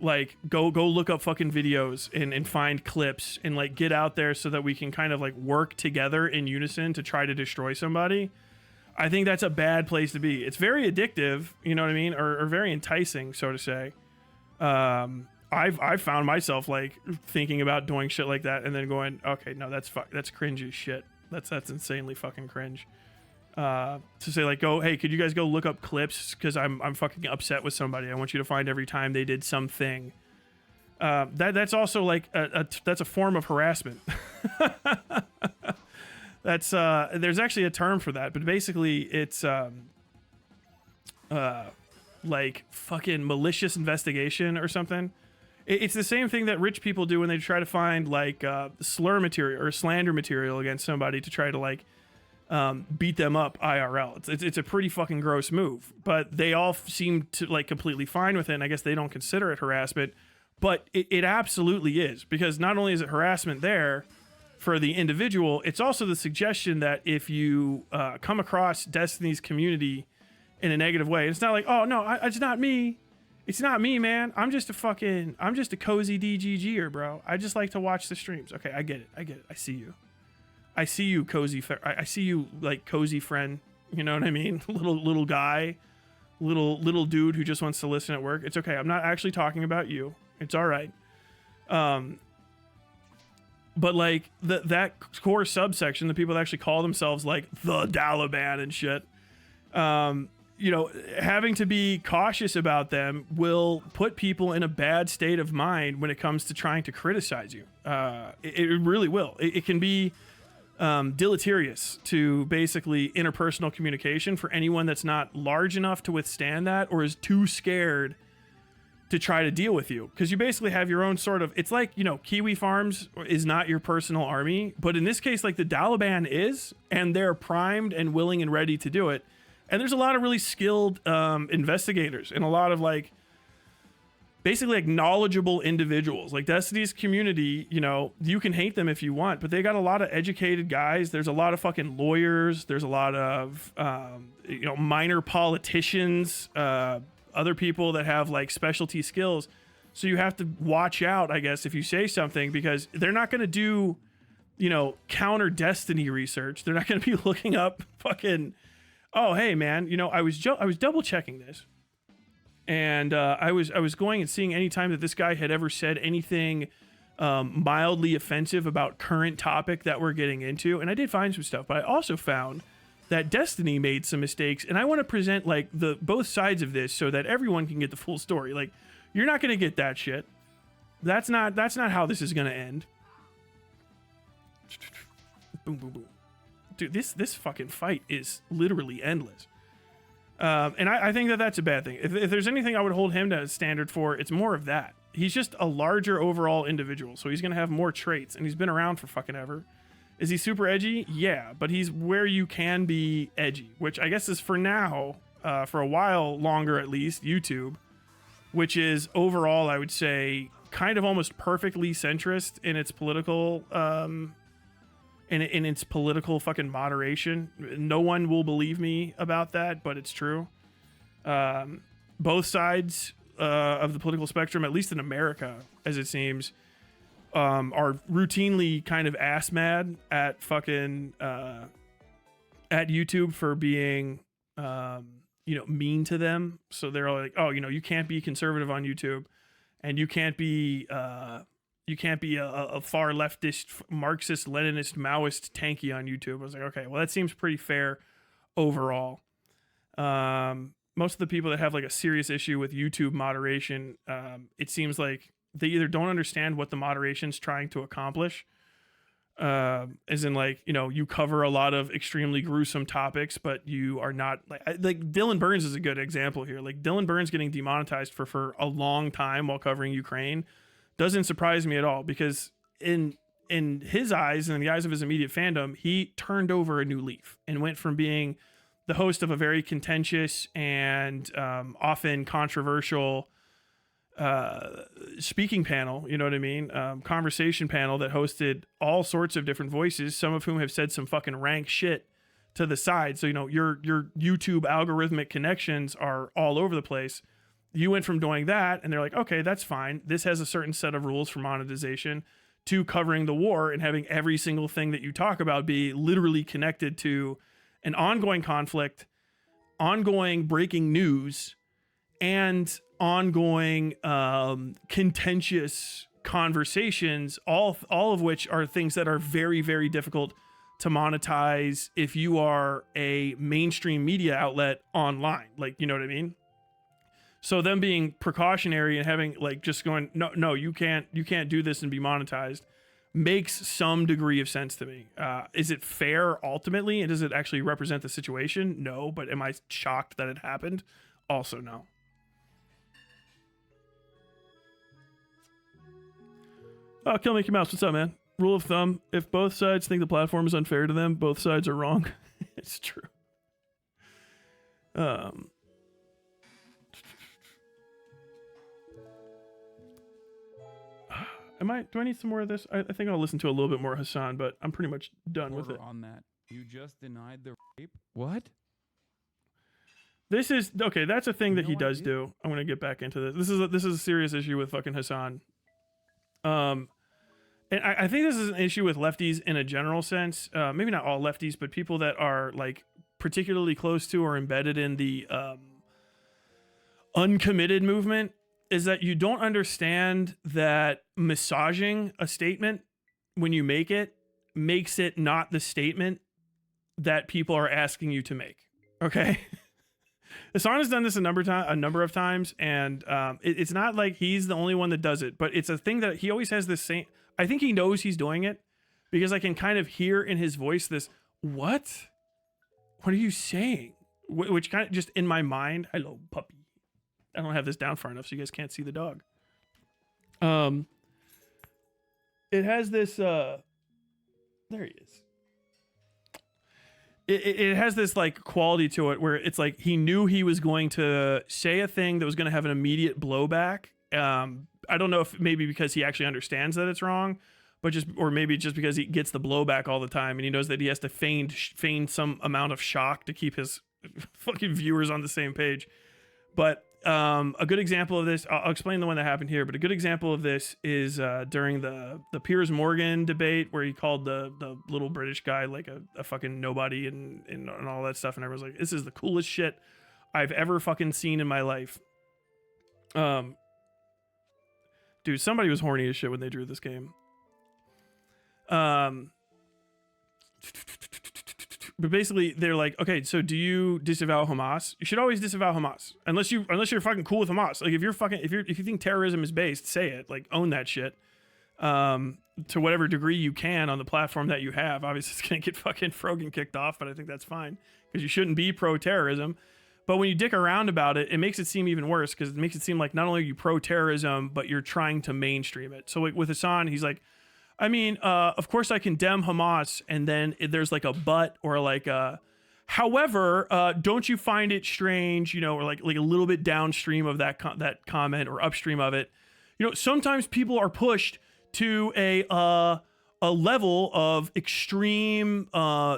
like go look up fucking videos and find clips and like get out there so that we can kind of like work together in unison to try to destroy somebody. I think that's a bad place to be. It's very addictive, you know what I mean, or very enticing, so to say. I've found myself like thinking about doing shit like that and then going, okay, no, that's cringy shit. That's insanely fucking cringe. To say like, hey, could you guys go look up clips because I'm fucking upset with somebody. I want you to find every time they did something. That's also like that's a form of harassment. That's there's actually a term for that, but basically it's like fucking malicious investigation or something. It's the same thing that rich people do when they try to find like slur material or slander material against somebody to try to like beat them up IRL. It's a pretty fucking gross move, but they all seem to like completely fine with it. And I guess they don't consider it harassment, but it absolutely is, because not only is it harassment there for the individual, it's also the suggestion that if you come across Destiny's community in a negative way, it's not like, oh no, it's not me. It's not me, man. I'm just a cozy DGGer, bro. I just like to watch the streams. Okay, I get it. I see you. I see you, cozy. I see you, like cozy friend. You know what I mean? Little guy, little dude who just wants to listen at work. It's okay. I'm not actually talking about you. It's all right. But like that core subsection, the people that actually call themselves like the Taliban and shit, you know, having to be cautious about them will put people in a bad state of mind when it comes to trying to criticize you. It really will. It can be deleterious to basically interpersonal communication for anyone that's not large enough to withstand that or is too scared to try to deal with you, because you basically have your own sort of, it's like, you know, Kiwi Farms is not your personal army, but in this case, like the Taliban is, and they're primed and willing and ready to do it. And there's a lot of really skilled investigators and a lot of like basically like knowledgeable individuals. Like Destiny's community, you know, you can hate them if you want, but they got a lot of educated guys. There's a lot of fucking lawyers. There's a lot of you know, minor politicians, other people that have like specialty skills. So you have to watch out, I guess, if you say something, because they're not going to do, you know, counter Destiny research. They're not going to be looking up fucking, oh, hey man, you know, I was double checking this, and I was going and seeing any time that this guy had ever said anything mildly offensive about current topic that we're getting into, and I did find some stuff, but I also found that Destiny made some mistakes, and I want to present like the both sides of this so that everyone can get the full story. Like, you're not going to get that shit. That's not how this is going to end. Boom, boom, boom. Dude, this fucking fight is literally endless. And I think that that's a bad thing. If there's anything I would hold him to a standard for, it's more of that. He's just a larger overall individual, so he's going to have more traits, and he's been around for fucking ever. Is he super edgy? Yeah, but he's where you can be edgy, which I guess is for now, for a while longer at least, YouTube, which is overall, I would say, kind of almost perfectly centrist in its political in its political fucking moderation. No one will believe me about that, but it's true. Both sides of the political spectrum, at least in America, as it seems, are routinely kind of ass mad at fucking at YouTube for being you know, mean to them. So they're all like, oh, you know, you can't be conservative on YouTube, and you can't be a far leftist, Marxist, Leninist, Maoist tanky on YouTube. I was like, okay, well, that seems pretty fair overall. Most of the people that have like a serious issue with YouTube moderation, it seems like they either don't understand what the moderation's trying to accomplish, as in like, you know, you cover a lot of extremely gruesome topics, but you are not like Dylan Burns is a good example here. Like Dylan Burns getting demonetized for a long time while covering Ukraine doesn't surprise me at all, because in his eyes and in the eyes of his immediate fandom, he turned over a new leaf and went from being the host of a very contentious and often controversial speaking panel, you know what I mean? Conversation panel that hosted all sorts of different voices, some of whom have said some fucking rank shit to the side. So, you know, your YouTube algorithmic connections are all over the place. You went from doing that and they're like, okay, that's fine. This has a certain set of rules for monetization, to covering the war and having every single thing that you talk about be literally connected to an ongoing conflict, ongoing breaking news, and ongoing contentious conversations, all of which are things that are very, very difficult to monetize if you are a mainstream media outlet online. Like, you know what I mean? So them being precautionary and having like just going, no, you can't do this and be monetized, makes some degree of sense to me. Is it fair ultimately? And does it actually represent the situation? No. But am I shocked that it happened? Also, no. Oh, Kill Mickey Mouse, what's up, man? Rule of thumb, if both sides think the platform is unfair to them, both sides are wrong. It's true. Do I need some more of this? I think I'll listen to a little bit more Hasan, but I'm pretty much done with it. On that, you just denied the rape. What? This is okay. That's a thing that he does do. I'm gonna get back into this. This is a serious issue with fucking Hasan. And I think this is an issue with lefties in a general sense. Maybe not all lefties, but people that are like particularly close to or embedded in the uncommitted movement, is that you don't understand that massaging a statement when you make it makes it not the statement that people are asking you to make. Okay. Hasan has done this a number of times, and it's not like he's the only one that does it, but it's a thing that he always has this same. I think he knows he's doing it, because I can kind of hear in his voice this, what are you saying? Which kind of just in my mind, hello puppy. I don't have this down far enough so you guys can't see the dog. It has this, there he is. It has this like quality to it where it's like he knew he was going to say a thing that was going to have an immediate blowback. I don't know if maybe because he actually understands that it's wrong, but or maybe just because he gets the blowback all the time and he knows that he has to feign some amount of shock to keep his fucking viewers on the same page. But a good example of this, I'll explain the one that happened here, but a good example of this is during the Piers Morgan debate, where he called the little British guy like a fucking nobody and all that stuff, and everyone's like, this is the coolest shit I've ever fucking seen in my life. Dude, somebody was horny as shit when they drew this game. But basically, they're like, okay, so do you disavow Hamas? You should always disavow Hamas, unless you're fucking cool with Hamas. Like if you think terrorism is based, say it. Like own that shit. To whatever degree you can on the platform that you have. Obviously, it's gonna get fucking Frogan kicked off, but I think that's fine because you shouldn't be pro-terrorism. But when you dick around about it, it makes it seem even worse because it makes it seem like not only are you pro-terrorism, but you're trying to mainstream it. So like with Hasan, he's like, I mean, of course I condemn Hamas, and then there's like a but or like a, however, don't you find it strange, you know, or like a little bit downstream of that comment or upstream of it, you know, sometimes people are pushed to a level of extreme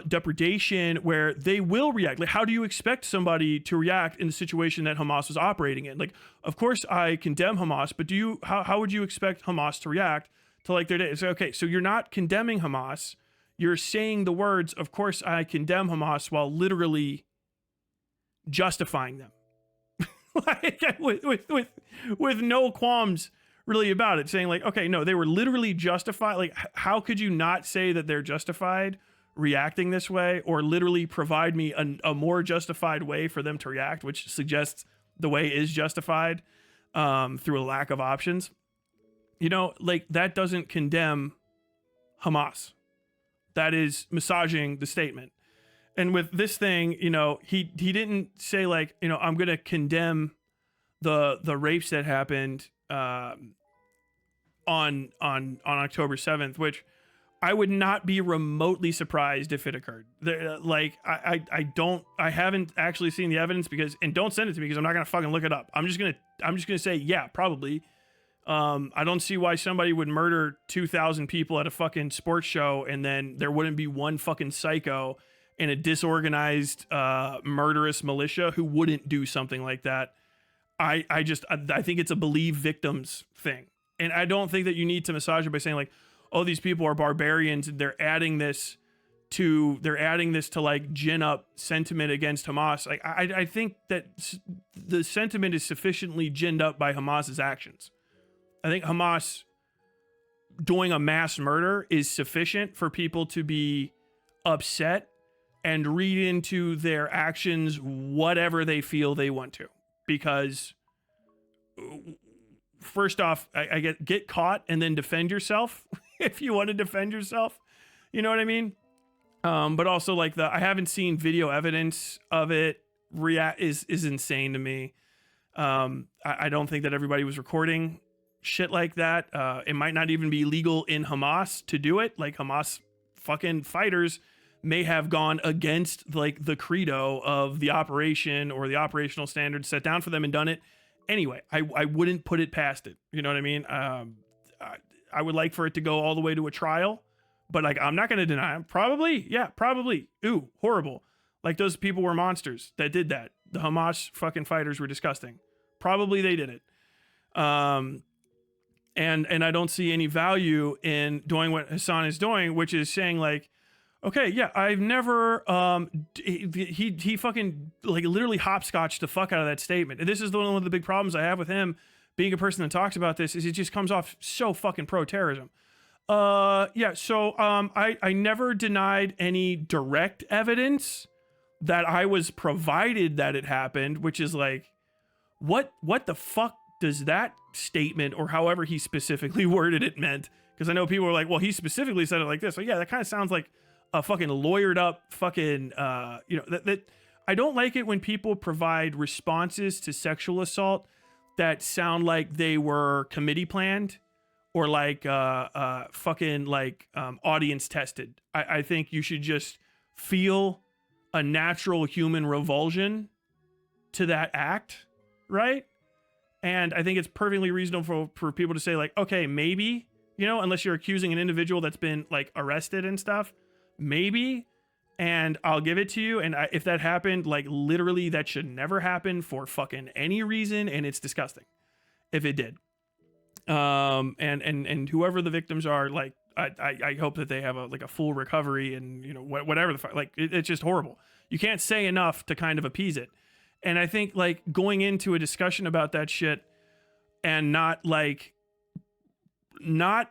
depredation where they will react. Like, how do you expect somebody to react in the situation that Hamas was operating in? Like, of course I condemn Hamas, but how would you expect Hamas to react to like their day? So, okay, so you're not condemning Hamas. You're saying the words, of course I condemn Hamas, while literally justifying them. Like, with no qualms really about it, saying like, okay, no, they were literally justified. Like, how could you not say that they're justified reacting this way, or literally provide me a more justified way for them to react, which suggests the way is justified through a lack of options. you know, like that doesn't condemn Hamas. That is massaging the statement. And with this thing, you know, he didn't say like, you know, I'm going to condemn the rapes that happened on October 7th, which I would not be remotely surprised if it occurred. Like I haven't actually seen the evidence and don't send it to me because I'm not going to fucking look it up. I'm just going to say, yeah, probably. I don't see why somebody would murder 2,000 people at a fucking sports show and then there wouldn't be one fucking psycho and a disorganized, murderous militia who wouldn't do something like that. I think it's a believe victims thing. And I don't think that you need to massage it by saying like, oh, these people are barbarians. And they're adding this to like gin up sentiment against Hamas. Like, I think that the sentiment is sufficiently ginned up by Hamas's actions. I think Hamas doing a mass murder is sufficient for people to be upset and read into their actions whatever they feel they want to. Because first off, I get caught and then defend yourself if you want to defend yourself. You know what I mean? But also like I haven't seen video evidence of it is insane to me. I don't think that everybody was recording shit like that. It might not even be legal in Hamas to do it. Like Hamas fucking fighters may have gone against like the credo of the operation or the operational standards set down for them and done it anyway. I wouldn't put it past it. You know what I mean? I would like for it to go all the way to a trial, but like, I'm not going to deny them. Probably. Yeah, probably. Ooh, horrible. Like those people were monsters that did that. The Hamas fucking fighters were disgusting. Probably they did it. And I don't see any value in doing what Hasan is doing, which is saying like, okay, yeah, I've never, he fucking like literally hopscotched the fuck out of that statement. And this is one of the big problems I have with him being a person that talks about this is it just comes off so fucking pro-terrorism. Yeah, so I never denied any direct evidence that I was provided that it happened, which is like, what the fuck does that statement or however he specifically worded it meant? Because I know people are like, well, he specifically said it like this. So yeah, that kind of sounds like a fucking lawyered up fucking, you know, that I don't like it when people provide responses to sexual assault that sound like they were committee planned or like fucking like audience tested. I think you should just feel a natural human revulsion to that act, right? And I think it's perfectly reasonable for people to say like, okay, maybe, you know, unless you're accusing an individual that's been like arrested and stuff, maybe, and I'll give it to you. And if that happened, like literally that should never happen for fucking any reason. And it's disgusting if it did. And whoever the victims are, like, I hope that they have a full recovery and, you know, whatever the fuck, like it's just horrible. You can't say enough to kind of appease it. And I think like going into a discussion about that shit and not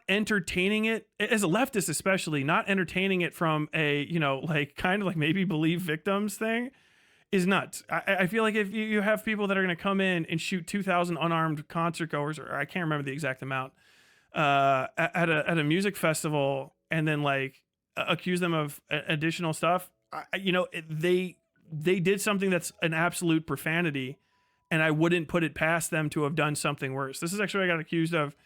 entertaining it as a leftist, especially not entertaining it from a, you know, like kind of like maybe believe victims thing is nuts. I feel like if you have people that are going to come in and shoot 2,000 unarmed concert goers, or I can't remember the exact amount, at a music festival and then like accuse them of additional stuff, you know, they did something that's an absolute profanity, and I wouldn't put it past them to have done something worse. This is actually what I got accused of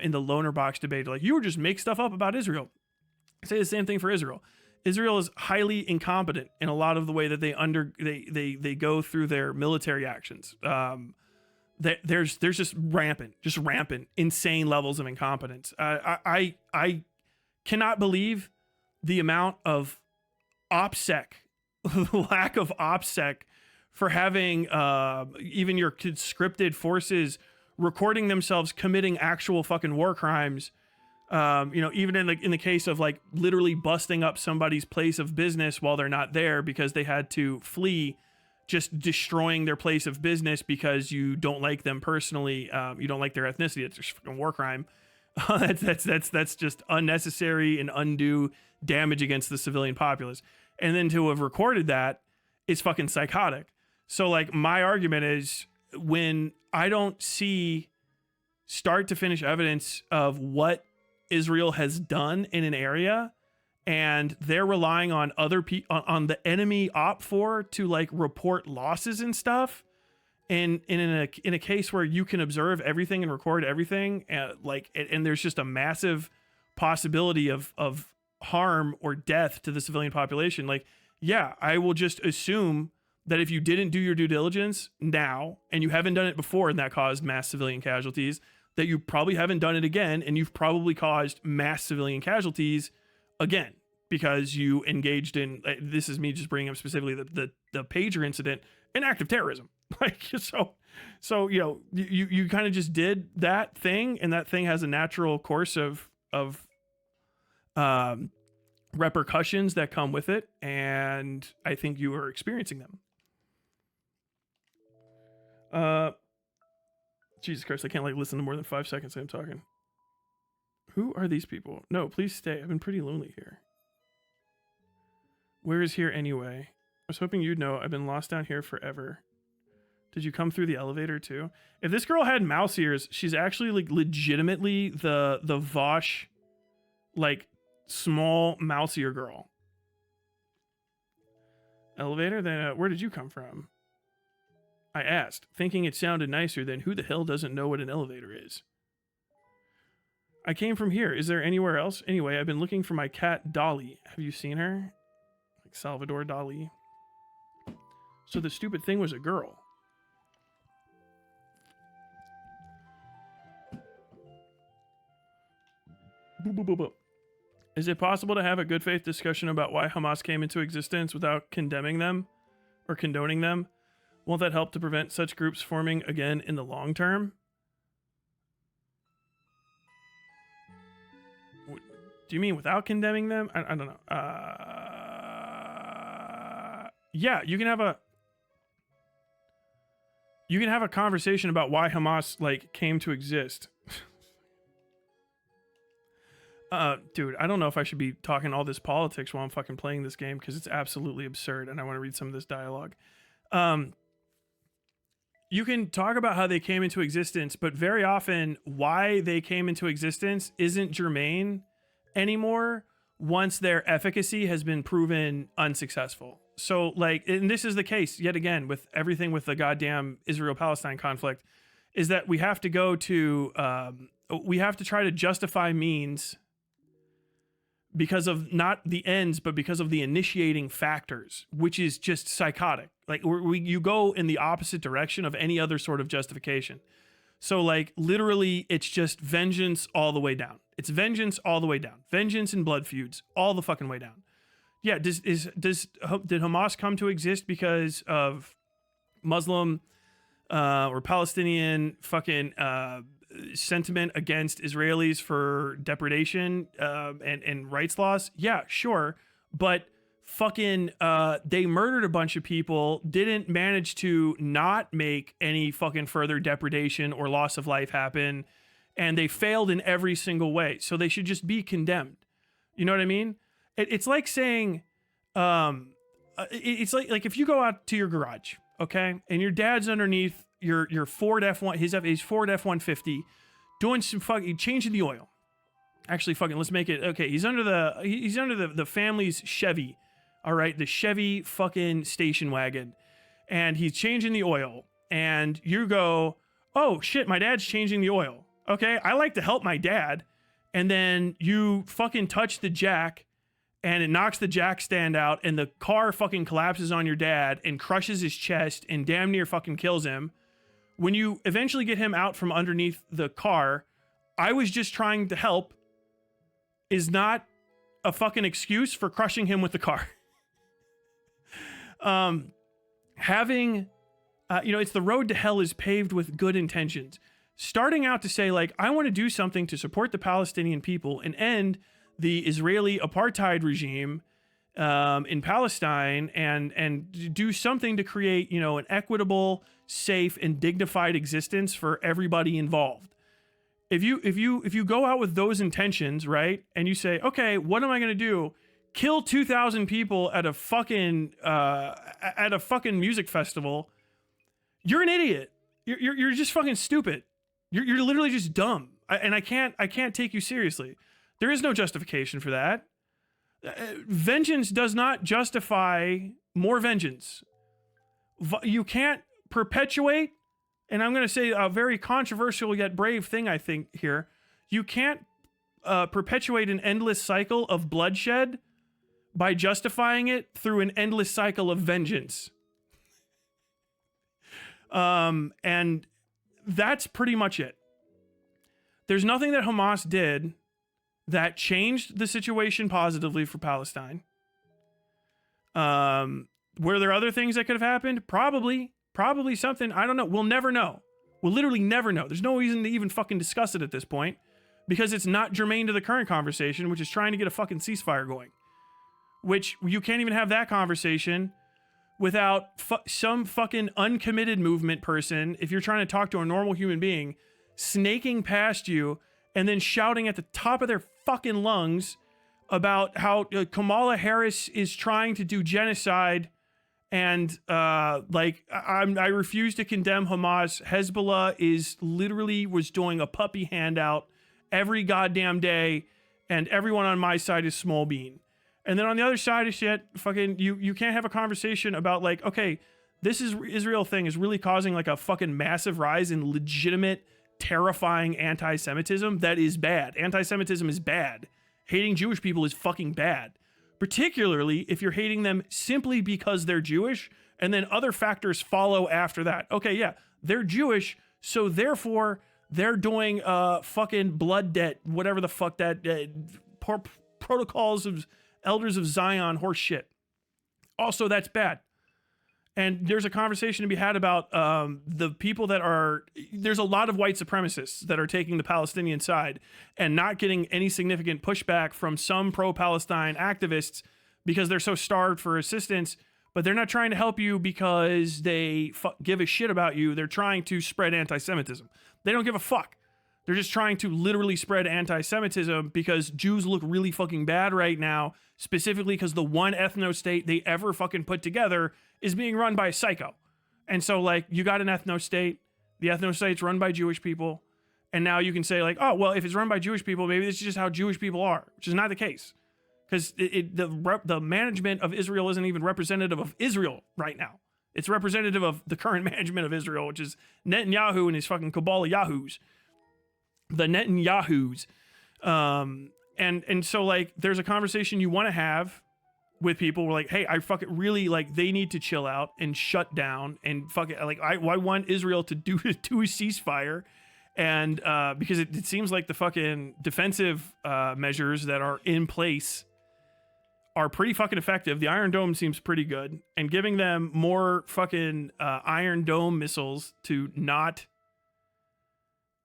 in the loner box debate. Like, you would just make stuff up about Israel. I say the same thing for Israel. Israel is highly incompetent in a lot of the way that they go through their military actions. There's just rampant, insane levels of incompetence. I cannot believe the amount of OPSEC, lack of OPSEC for having even your conscripted forces recording themselves committing actual fucking war crimes. You know, even in the case of like literally busting up somebody's place of business while they're not there because they had to flee, just destroying their place of business because you don't like them personally, you don't like their ethnicity. It's just fucking war crime. That's just unnecessary and undue damage against the civilian populace. And then to have recorded that is fucking psychotic. So like my argument is, when I don't see start to finish evidence of what Israel has done in an area, and they're relying on other people on the enemy OPFOR to like report losses and stuff. And in a case where you can observe everything and record everything, and there's just a massive possibility of harm or death to the civilian population, like, yeah, I will just assume that if you didn't do your due diligence now, and you haven't done it before and that caused mass civilian casualties, that you probably haven't done it again, and you've probably caused mass civilian casualties again, because you engaged in, this is me just bringing up specifically the pager incident, an act of terrorism. Like, so you know, you kind of just did that thing, and that thing has a natural course of repercussions that come with it, and I think you are experiencing them. Jesus Christ, I can't like listen to more than 5 seconds I'm talking. Who are these people? No, please stay. I've been pretty lonely here. Where is here anyway? I was hoping you'd know. I've been lost down here forever. Did you come through the elevator too? If this girl had mouse ears, she's actually like legitimately the Vosh, like small mouse ear girl. Elevator? Then where did you come from? I asked, thinking it sounded nicer than who the hell doesn't know what an elevator is. I came from here. Is there anywhere else? Anyway, I've been looking for my cat Dolly. Have you seen her? Like Salvador Dali. So the stupid thing was a girl. Is it possible to have a good faith discussion about why Hamas came into existence without condemning them or condoning them? Won't that help to prevent such groups forming again in the long term? Do you mean without condemning them? I don't know. Yeah, you can have a conversation about why Hamas like came to exist. Dude, I don't know if I should be talking all this politics while I'm fucking playing this game, because it's absolutely absurd, and I want to read some of this dialogue. You can talk about how they came into existence, but very often why they came into existence isn't germane anymore once their efficacy has been proven unsuccessful. So, like, and this is the case yet again with everything with the goddamn Israel-Palestine conflict, is that we have to go to, we have to try to justify means because of not the ends, but because of the initiating factors, which is just psychotic. Like you go in the opposite direction of any other sort of justification. So like literally it's just vengeance all the way down. It's vengeance all the way down. Vengeance and blood feuds all the fucking way down. Yeah. Did Hamas come to exist because of Muslim or Palestinian fucking sentiment against Israelis for depredation and rights loss? Yeah, sure. But fucking they murdered a bunch of people, didn't manage to not make any fucking further depredation or loss of life happen, and they failed in every single way. So they should just be condemned. You know what I mean? It's like saying, it's like if you go out to your garage, okay, and your dad's underneath your Ford F1, his Ford F-150, doing some fucking changing the oil. Actually, fucking let's make it okay. He's under the family's Chevy, all right, the Chevy fucking station wagon, and he's changing the oil. And you go, oh shit, my dad's changing the oil. Okay, I like to help my dad, and then you fucking touch the jack, and it knocks the jack stand out, and the car fucking collapses on your dad and crushes his chest and damn near fucking kills him. When you eventually get him out from underneath the car, I was just trying to help is not a fucking excuse for crushing him with the car. It's the road to hell is paved with good intentions. Starting out to say, like, I want to do something to support the Palestinian people and end the Israeli apartheid regime in Palestine and do something to create, an equitable, safe, and dignified existence for everybody involved. If you go out with those intentions, right, and you say, okay, what am I going to do? Kill 2,000 people at a fucking music festival? You're an idiot. You're just fucking stupid. You're literally just dumb. I can't take you seriously. There is no justification for that. Vengeance does not justify more vengeance. You can't perpetuate, and I'm going to say a very controversial yet brave thing, I think, here. You can't perpetuate an endless cycle of bloodshed by justifying it through an endless cycle of vengeance. And that's pretty much it. There's nothing that Hamas did that changed the situation positively for Palestine. Were there other things that could have happened? Probably something. I don't know. We'll never know. We'll literally never know. There's no reason to even fucking discuss it at this point because it's not germane to the current conversation, which is trying to get a fucking ceasefire going. Which you can't even have that conversation without some fucking uncommitted movement person, if you're trying to talk to a normal human being, snaking past you and then shouting at the top of their fucking lungs about how Kamala Harris is trying to do genocide and I refuse to condemn Hamas. Hezbollah was doing a puppy handout every goddamn day and everyone on my side is small bean. And then on the other side of shit, fucking, you can't have a conversation about like, okay, this Israel thing is really causing like a fucking massive rise in legitimate, terrifying anti-Semitism. That is bad. Anti-Semitism is bad. Hating Jewish people is fucking bad. Particularly if you're hating them simply because they're Jewish, and then other factors follow after that. Okay, yeah, they're Jewish, so therefore they're doing fucking blood debt, whatever the fuck that protocols of Elders of Zion horse shit. Also, that's bad. And there's a conversation to be had about the people there's a lot of white supremacists that are taking the Palestinian side and not getting any significant pushback from some pro-Palestine activists because they're so starved for assistance, but they're not trying to help you because they give a shit about you. They're trying to spread anti-Semitism. They don't give a fuck. They're just trying to literally spread anti-Semitism because Jews look really fucking bad right now, specifically because the one ethno-state they ever fucking put together is being run by a psycho. And so, like, you got an ethno-state, the ethno-state's run by Jewish people, and now you can say, like, oh, well, if it's run by Jewish people, maybe this is just how Jewish people are, which is not the case. Because the management of Israel isn't even representative of Israel right now. It's representative of the current management of Israel, which is Netanyahu and his fucking cabal of yahoos. The Netanyahus. And so like there's a conversation you want to have with people. We're like, hey, I fucking really like they need to chill out and shut down and fucking like I want Israel to do a ceasefire. And because it seems like the fucking defensive measures that are in place are pretty fucking effective. The Iron Dome seems pretty good, and giving them more fucking Iron Dome missiles to not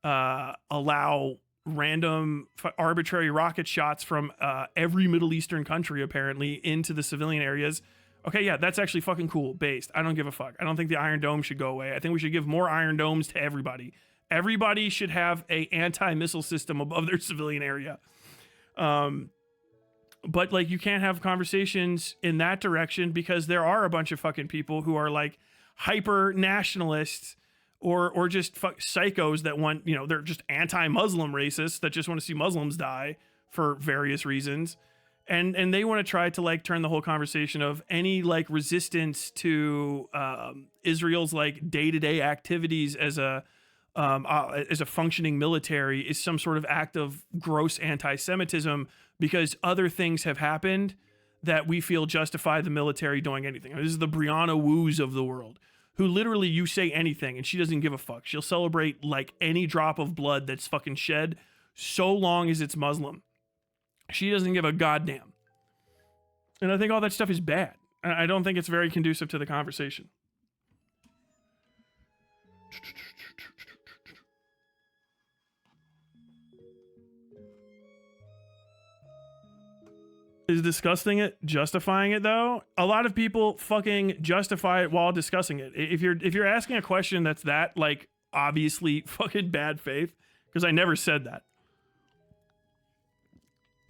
allow random arbitrary rocket shots from every Middle Eastern country apparently into the civilian areas. Okay, yeah, that's actually fucking cool. Based. I don't give a fuck. I don't think the Iron Dome should go away. I think we should give more Iron Domes to everybody. Everybody should have a anti-missile system above their civilian area. But like you can't have conversations in that direction because there are a bunch of fucking people who are like hyper nationalists or just psychos that want, you know, they're just anti-Muslim racists that just want to see Muslims die for various reasons. And they want to try to like turn the whole conversation of any like resistance to Israel's like day-to-day activities as a functioning military is some sort of act of gross anti-Semitism because other things have happened that we feel justify the military doing anything. This is the Brianna Woos of the world, who literally you say anything and she doesn't give a fuck. She'll celebrate like any drop of blood that's fucking shed so long as it's Muslim. She doesn't give a goddamn. And I think all that stuff is bad. I don't think it's very conducive to the conversation. Is discussing it justifying it though? A lot of people fucking justify it while discussing it. If you're asking a question that's that like obviously fucking bad faith, because I never said that.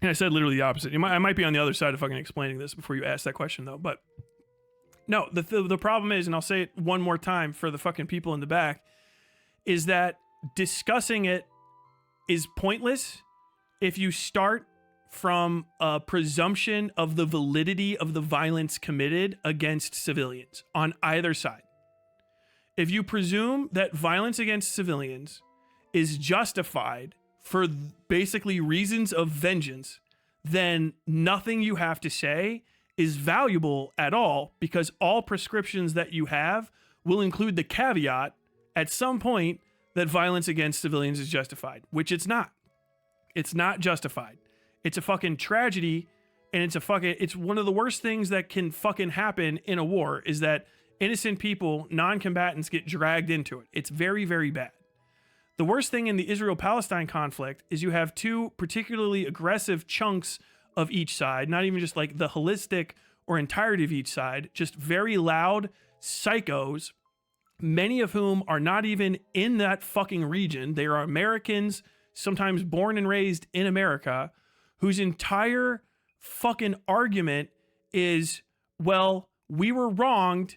And I said literally the opposite. I might be on the other side of fucking explaining this before you ask that question though. But no, the problem is, and I'll say it one more time for the fucking people in the back, is that discussing it is pointless if you start from a presumption of the validity of the violence committed against civilians on either side. If you presume that violence against civilians is justified for basically reasons of vengeance, then nothing you have to say is valuable at all, because all prescriptions that you have will include the caveat at some point that violence against civilians is justified, which it's not. It's not justified. It's a fucking tragedy, and it's one of the worst things that can fucking happen in a war is that innocent people, non-combatants, get dragged into it. It's very, very bad. The worst thing in the Israel-Palestine conflict is you have two particularly aggressive chunks of each side, not even just like the holistic or entirety of each side, just very loud psychos, many of whom are not even in that fucking region. They are Americans, sometimes born and raised in America, whose entire fucking argument is, well, we were wronged,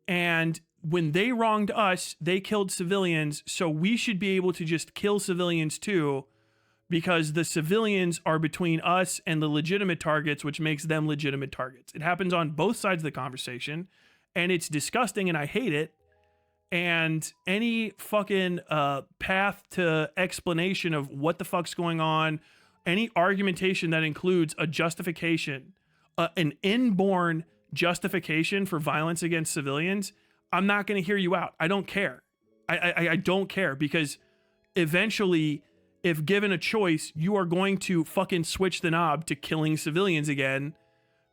and when they wronged us, they killed civilians, so we should be able to just kill civilians too, because the civilians are between us and the legitimate targets, which makes them legitimate targets. It happens on both sides of the conversation, and it's disgusting, and I hate it. And any fucking path to explanation of what the fuck's going on, any argumentation that includes a justification, an inborn justification for violence against civilians, I'm not going to hear you out. I don't care. I don't care, because eventually, if given a choice, you are going to fucking switch the knob to killing civilians again,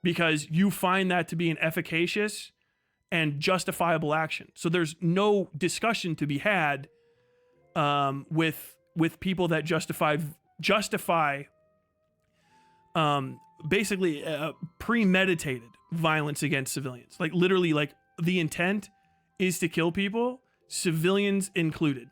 because you find that to be an efficacious and justifiable action. So there's no discussion to be had with people that justify basically premeditated violence against civilians. Like literally, like the intent is to kill people, civilians included,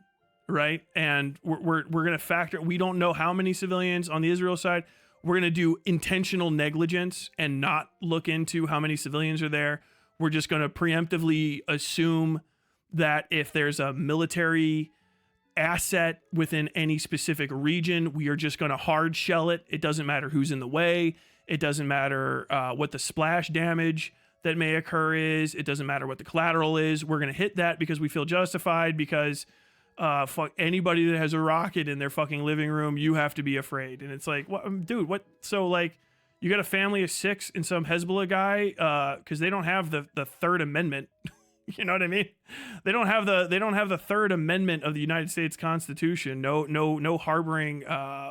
right? And we're gonna factor. We don't know how many civilians on the Israel side. We're gonna do intentional negligence and not look into how many civilians are there. We're just gonna preemptively assume that if there's a military asset within any specific region, we are just gonna hard shell it. It doesn't matter who's in the way. It doesn't matter what the splash damage that may occur is. It doesn't matter what the collateral is. We're going to hit that because we feel justified, because fuck anybody that has a rocket in their fucking living room, you have to be afraid. And it's like, what, dude, what? So like, you got a family of 6 and some Hezbollah guy because they don't have the Third Amendment. You know what I mean? They don't have the Third Amendment of the United States Constitution. No harboring,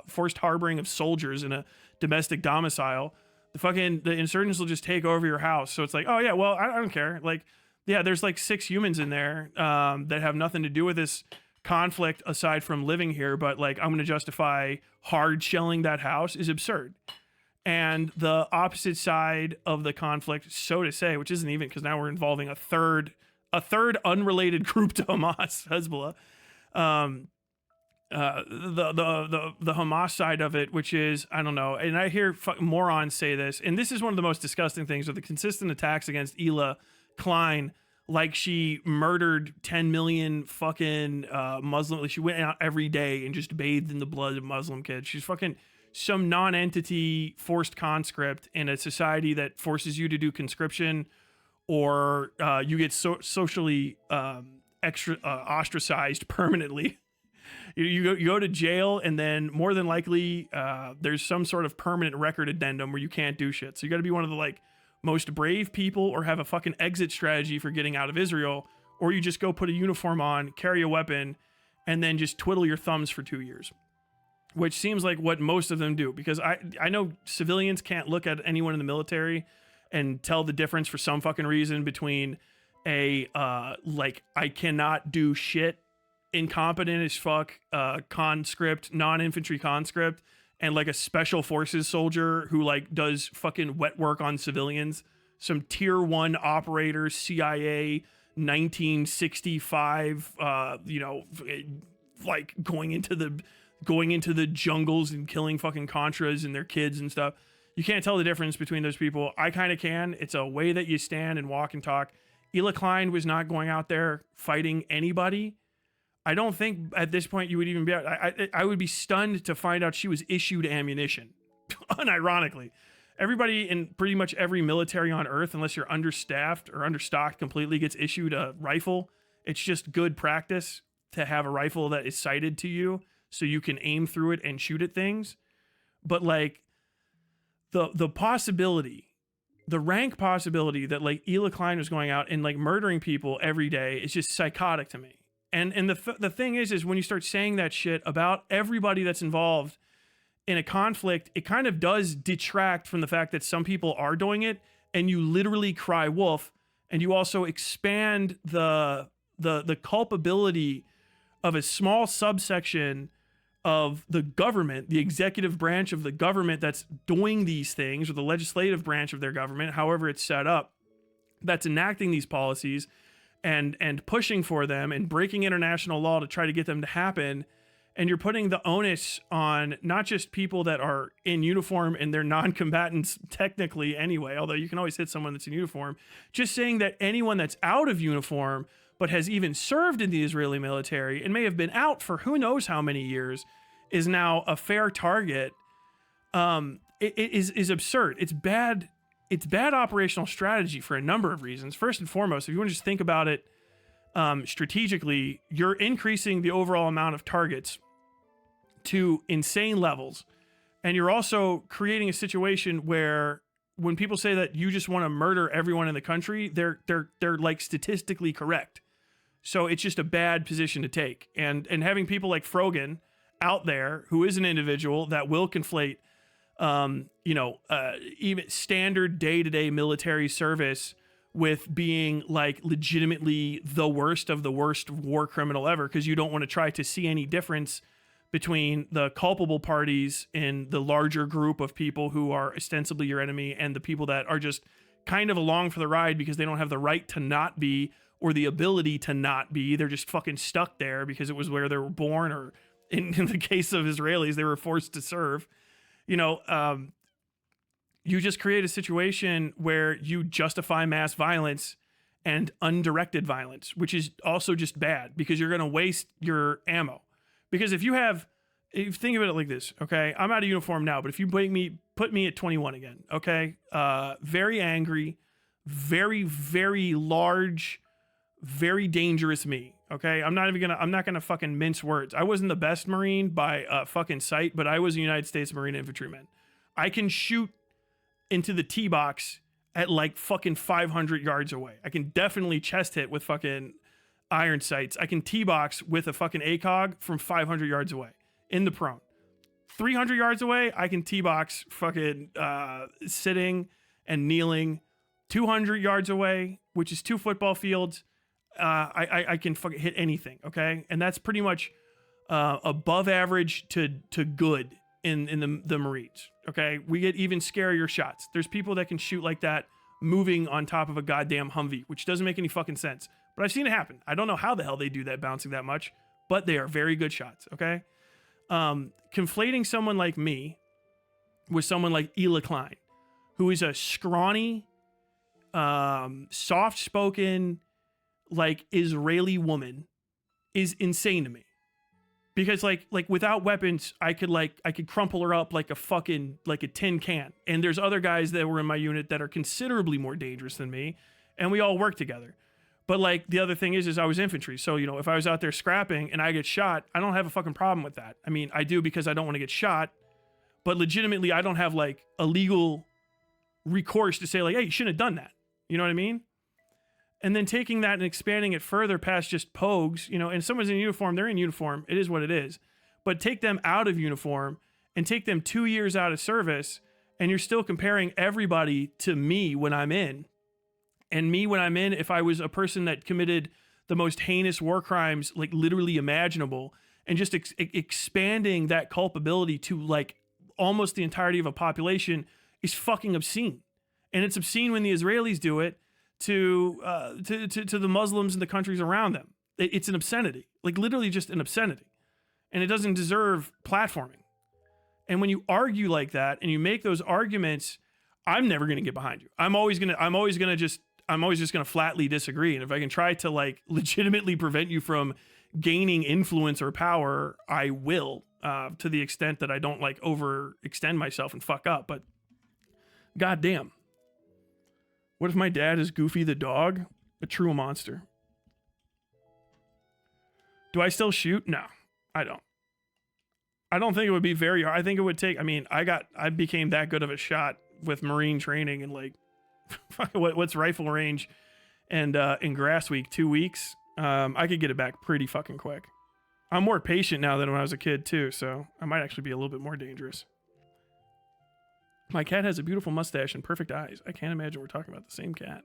forced harboring of soldiers in a domestic domicile. The insurgents will just take over your house. So it's like, oh yeah, well, I don't care. Like, yeah, there's like 6 humans in there that have nothing to do with this conflict aside from living here. But like, I'm going to justify hard shelling that house is absurd. And the opposite side of the conflict, so to say, which isn't even, because now we're involving a third unrelated group to Hamas, Hezbollah. The Hamas side of it, which is, I don't know, and I hear morons say this, and this is one of the most disgusting things, are the consistent attacks against Ela Klein, like she murdered 10 million fucking Muslim, like she went out every day and just bathed in the blood of Muslim kids. She's fucking some non-entity forced conscript in a society that forces you to do conscription, or you get socially ostracized permanently. You go to jail, and then more than likely there's some sort of permanent record addendum where you can't do shit. So you got to be one of the like most brave people, or have a fucking exit strategy for getting out of Israel, or you just go put a uniform on, carry a weapon, and then just twiddle your thumbs for 2 years, which seems like what most of them do. Because I know civilians can't look at anyone in the military and tell the difference for some fucking reason between a like I cannot do shit, incompetent as fuck conscript, non-infantry conscript, and like a special forces soldier who like does fucking wet work on civilians, some tier 1 operator, CIA 1965 like going into the jungles and killing fucking Contras and their kids and stuff. You can't tell the difference between those people. I kind of can. It's a way that you stand and walk and talk. Ela Klein was not going out there fighting anybody. I don't think at this point you would even be. I would be stunned to find out she was issued ammunition. Unironically, everybody in pretty much every military on Earth, unless you're understaffed or understocked completely, gets issued a rifle. It's just good practice to have a rifle that is sighted to you so you can aim through it and shoot at things. But like the possibility, the rank possibility that like Ela Klein was going out and like murdering people every day is just psychotic to me. And the thing is when you start saying that shit about everybody that's involved in a conflict, it kind of does detract from the fact that some people are doing it, and you literally cry wolf, and you also expand the culpability of a small subsection of the government, the executive branch of the government that's doing these things, or the legislative branch of their government, however it's set up, that's enacting these policies and pushing for them and breaking international law to try to get them to happen. And you're putting the onus on not just people that are in uniform and they're non-combatants technically anyway, although you can always hit someone that's in uniform, just saying that anyone that's out of uniform but has even served in the Israeli military and may have been out for who knows how many years is now a fair target. It is absurd. It's bad. It's bad operational strategy for a number of reasons. First and foremost, if you want to just think about it strategically, you're increasing the overall amount of targets to insane levels. And you're also creating a situation where when people say that you just want to murder everyone in the country, they're like statistically correct. So it's just a bad position to take. And having people like Frogan out there, who is an individual that will conflate, even standard day-to-day military service with being like legitimately the worst of the worst war criminal ever, because you don't want to try to see any difference between the culpable parties in the larger group of people who are ostensibly your enemy and the people that are just kind of along for the ride because they don't have the right to not be or the ability to not be. They're just fucking stuck there because it was where they were born, or in the case of Israelis, they were forced to serve. You just create a situation where you justify mass violence and undirected violence, which is also just bad because you're going to waste your ammo. Because if you think about it like this, okay, I'm out of uniform now, but if you put me at 21 again, okay, very angry, very, very large, very dangerous me, okay? I'm not gonna fucking mince words. I wasn't the best Marine by fucking sight, but I was a United States Marine infantryman. I can shoot into the tee box at like fucking 500 yards away. I can definitely chest hit with fucking iron sights. I can tee box with a fucking ACOG from 500 yards away in the prone. 300 yards away, I can tee box fucking sitting and kneeling. 200 yards away, which is 2 football fields, I can fucking hit anything, okay? And that's pretty much above average to good in the Marines, okay? We get even scarier shots. There's people that can shoot like that moving on top of a goddamn Humvee, which doesn't make any fucking sense. But I've seen it happen. I don't know how the hell they do that bouncing that much, but they are very good shots, okay? Conflating someone like me with someone like Ela Klein, who is a scrawny, soft-spoken, like Israeli woman, is insane to me. Because like without weapons, I could crumple her up like a tin can. And there's other guys that were in my unit that are considerably more dangerous than me, and we all work together. But like the other thing is I was infantry. So, if I was out there scrapping and I get shot, I don't have a fucking problem with that. I mean, I do because I don't want to get shot, but legitimately I don't have like a legal recourse to say like, hey, you shouldn't have done that. You know what I mean? And then taking that and expanding it further past just pogues, and someone's in uniform, they're in uniform. It is what it is. But take them out of uniform and take them 2 years out of service, and you're still comparing everybody to me when I'm in. And me when I'm in, if I was a person that committed the most heinous war crimes, like literally imaginable, and just expanding that culpability to like almost the entirety of a population is fucking obscene. And it's obscene when the Israelis do it to the Muslims in the countries around them. It's an obscenity, like literally just an obscenity. And it doesn't deserve platforming. And when you argue like that and you make those arguments, I'm never going to get behind you. I'm always just going to flatly disagree. And if I can try to like legitimately prevent you from gaining influence or power, I will, to the extent that I don't like overextend myself and fuck up. But goddamn, what if my dad is Goofy the dog, a true monster? Do I still shoot? No, I don't. I don't think it would be very hard. I think it would take, I mean, I became that good of a shot with Marine training and like, what's rifle range and in grass week, 2 weeks. I could get it back pretty fucking quick. I'm more patient now than when I was a kid too, so I might actually be a little bit more dangerous. My cat has a beautiful mustache and perfect eyes. I can't imagine we're talking about the same cat.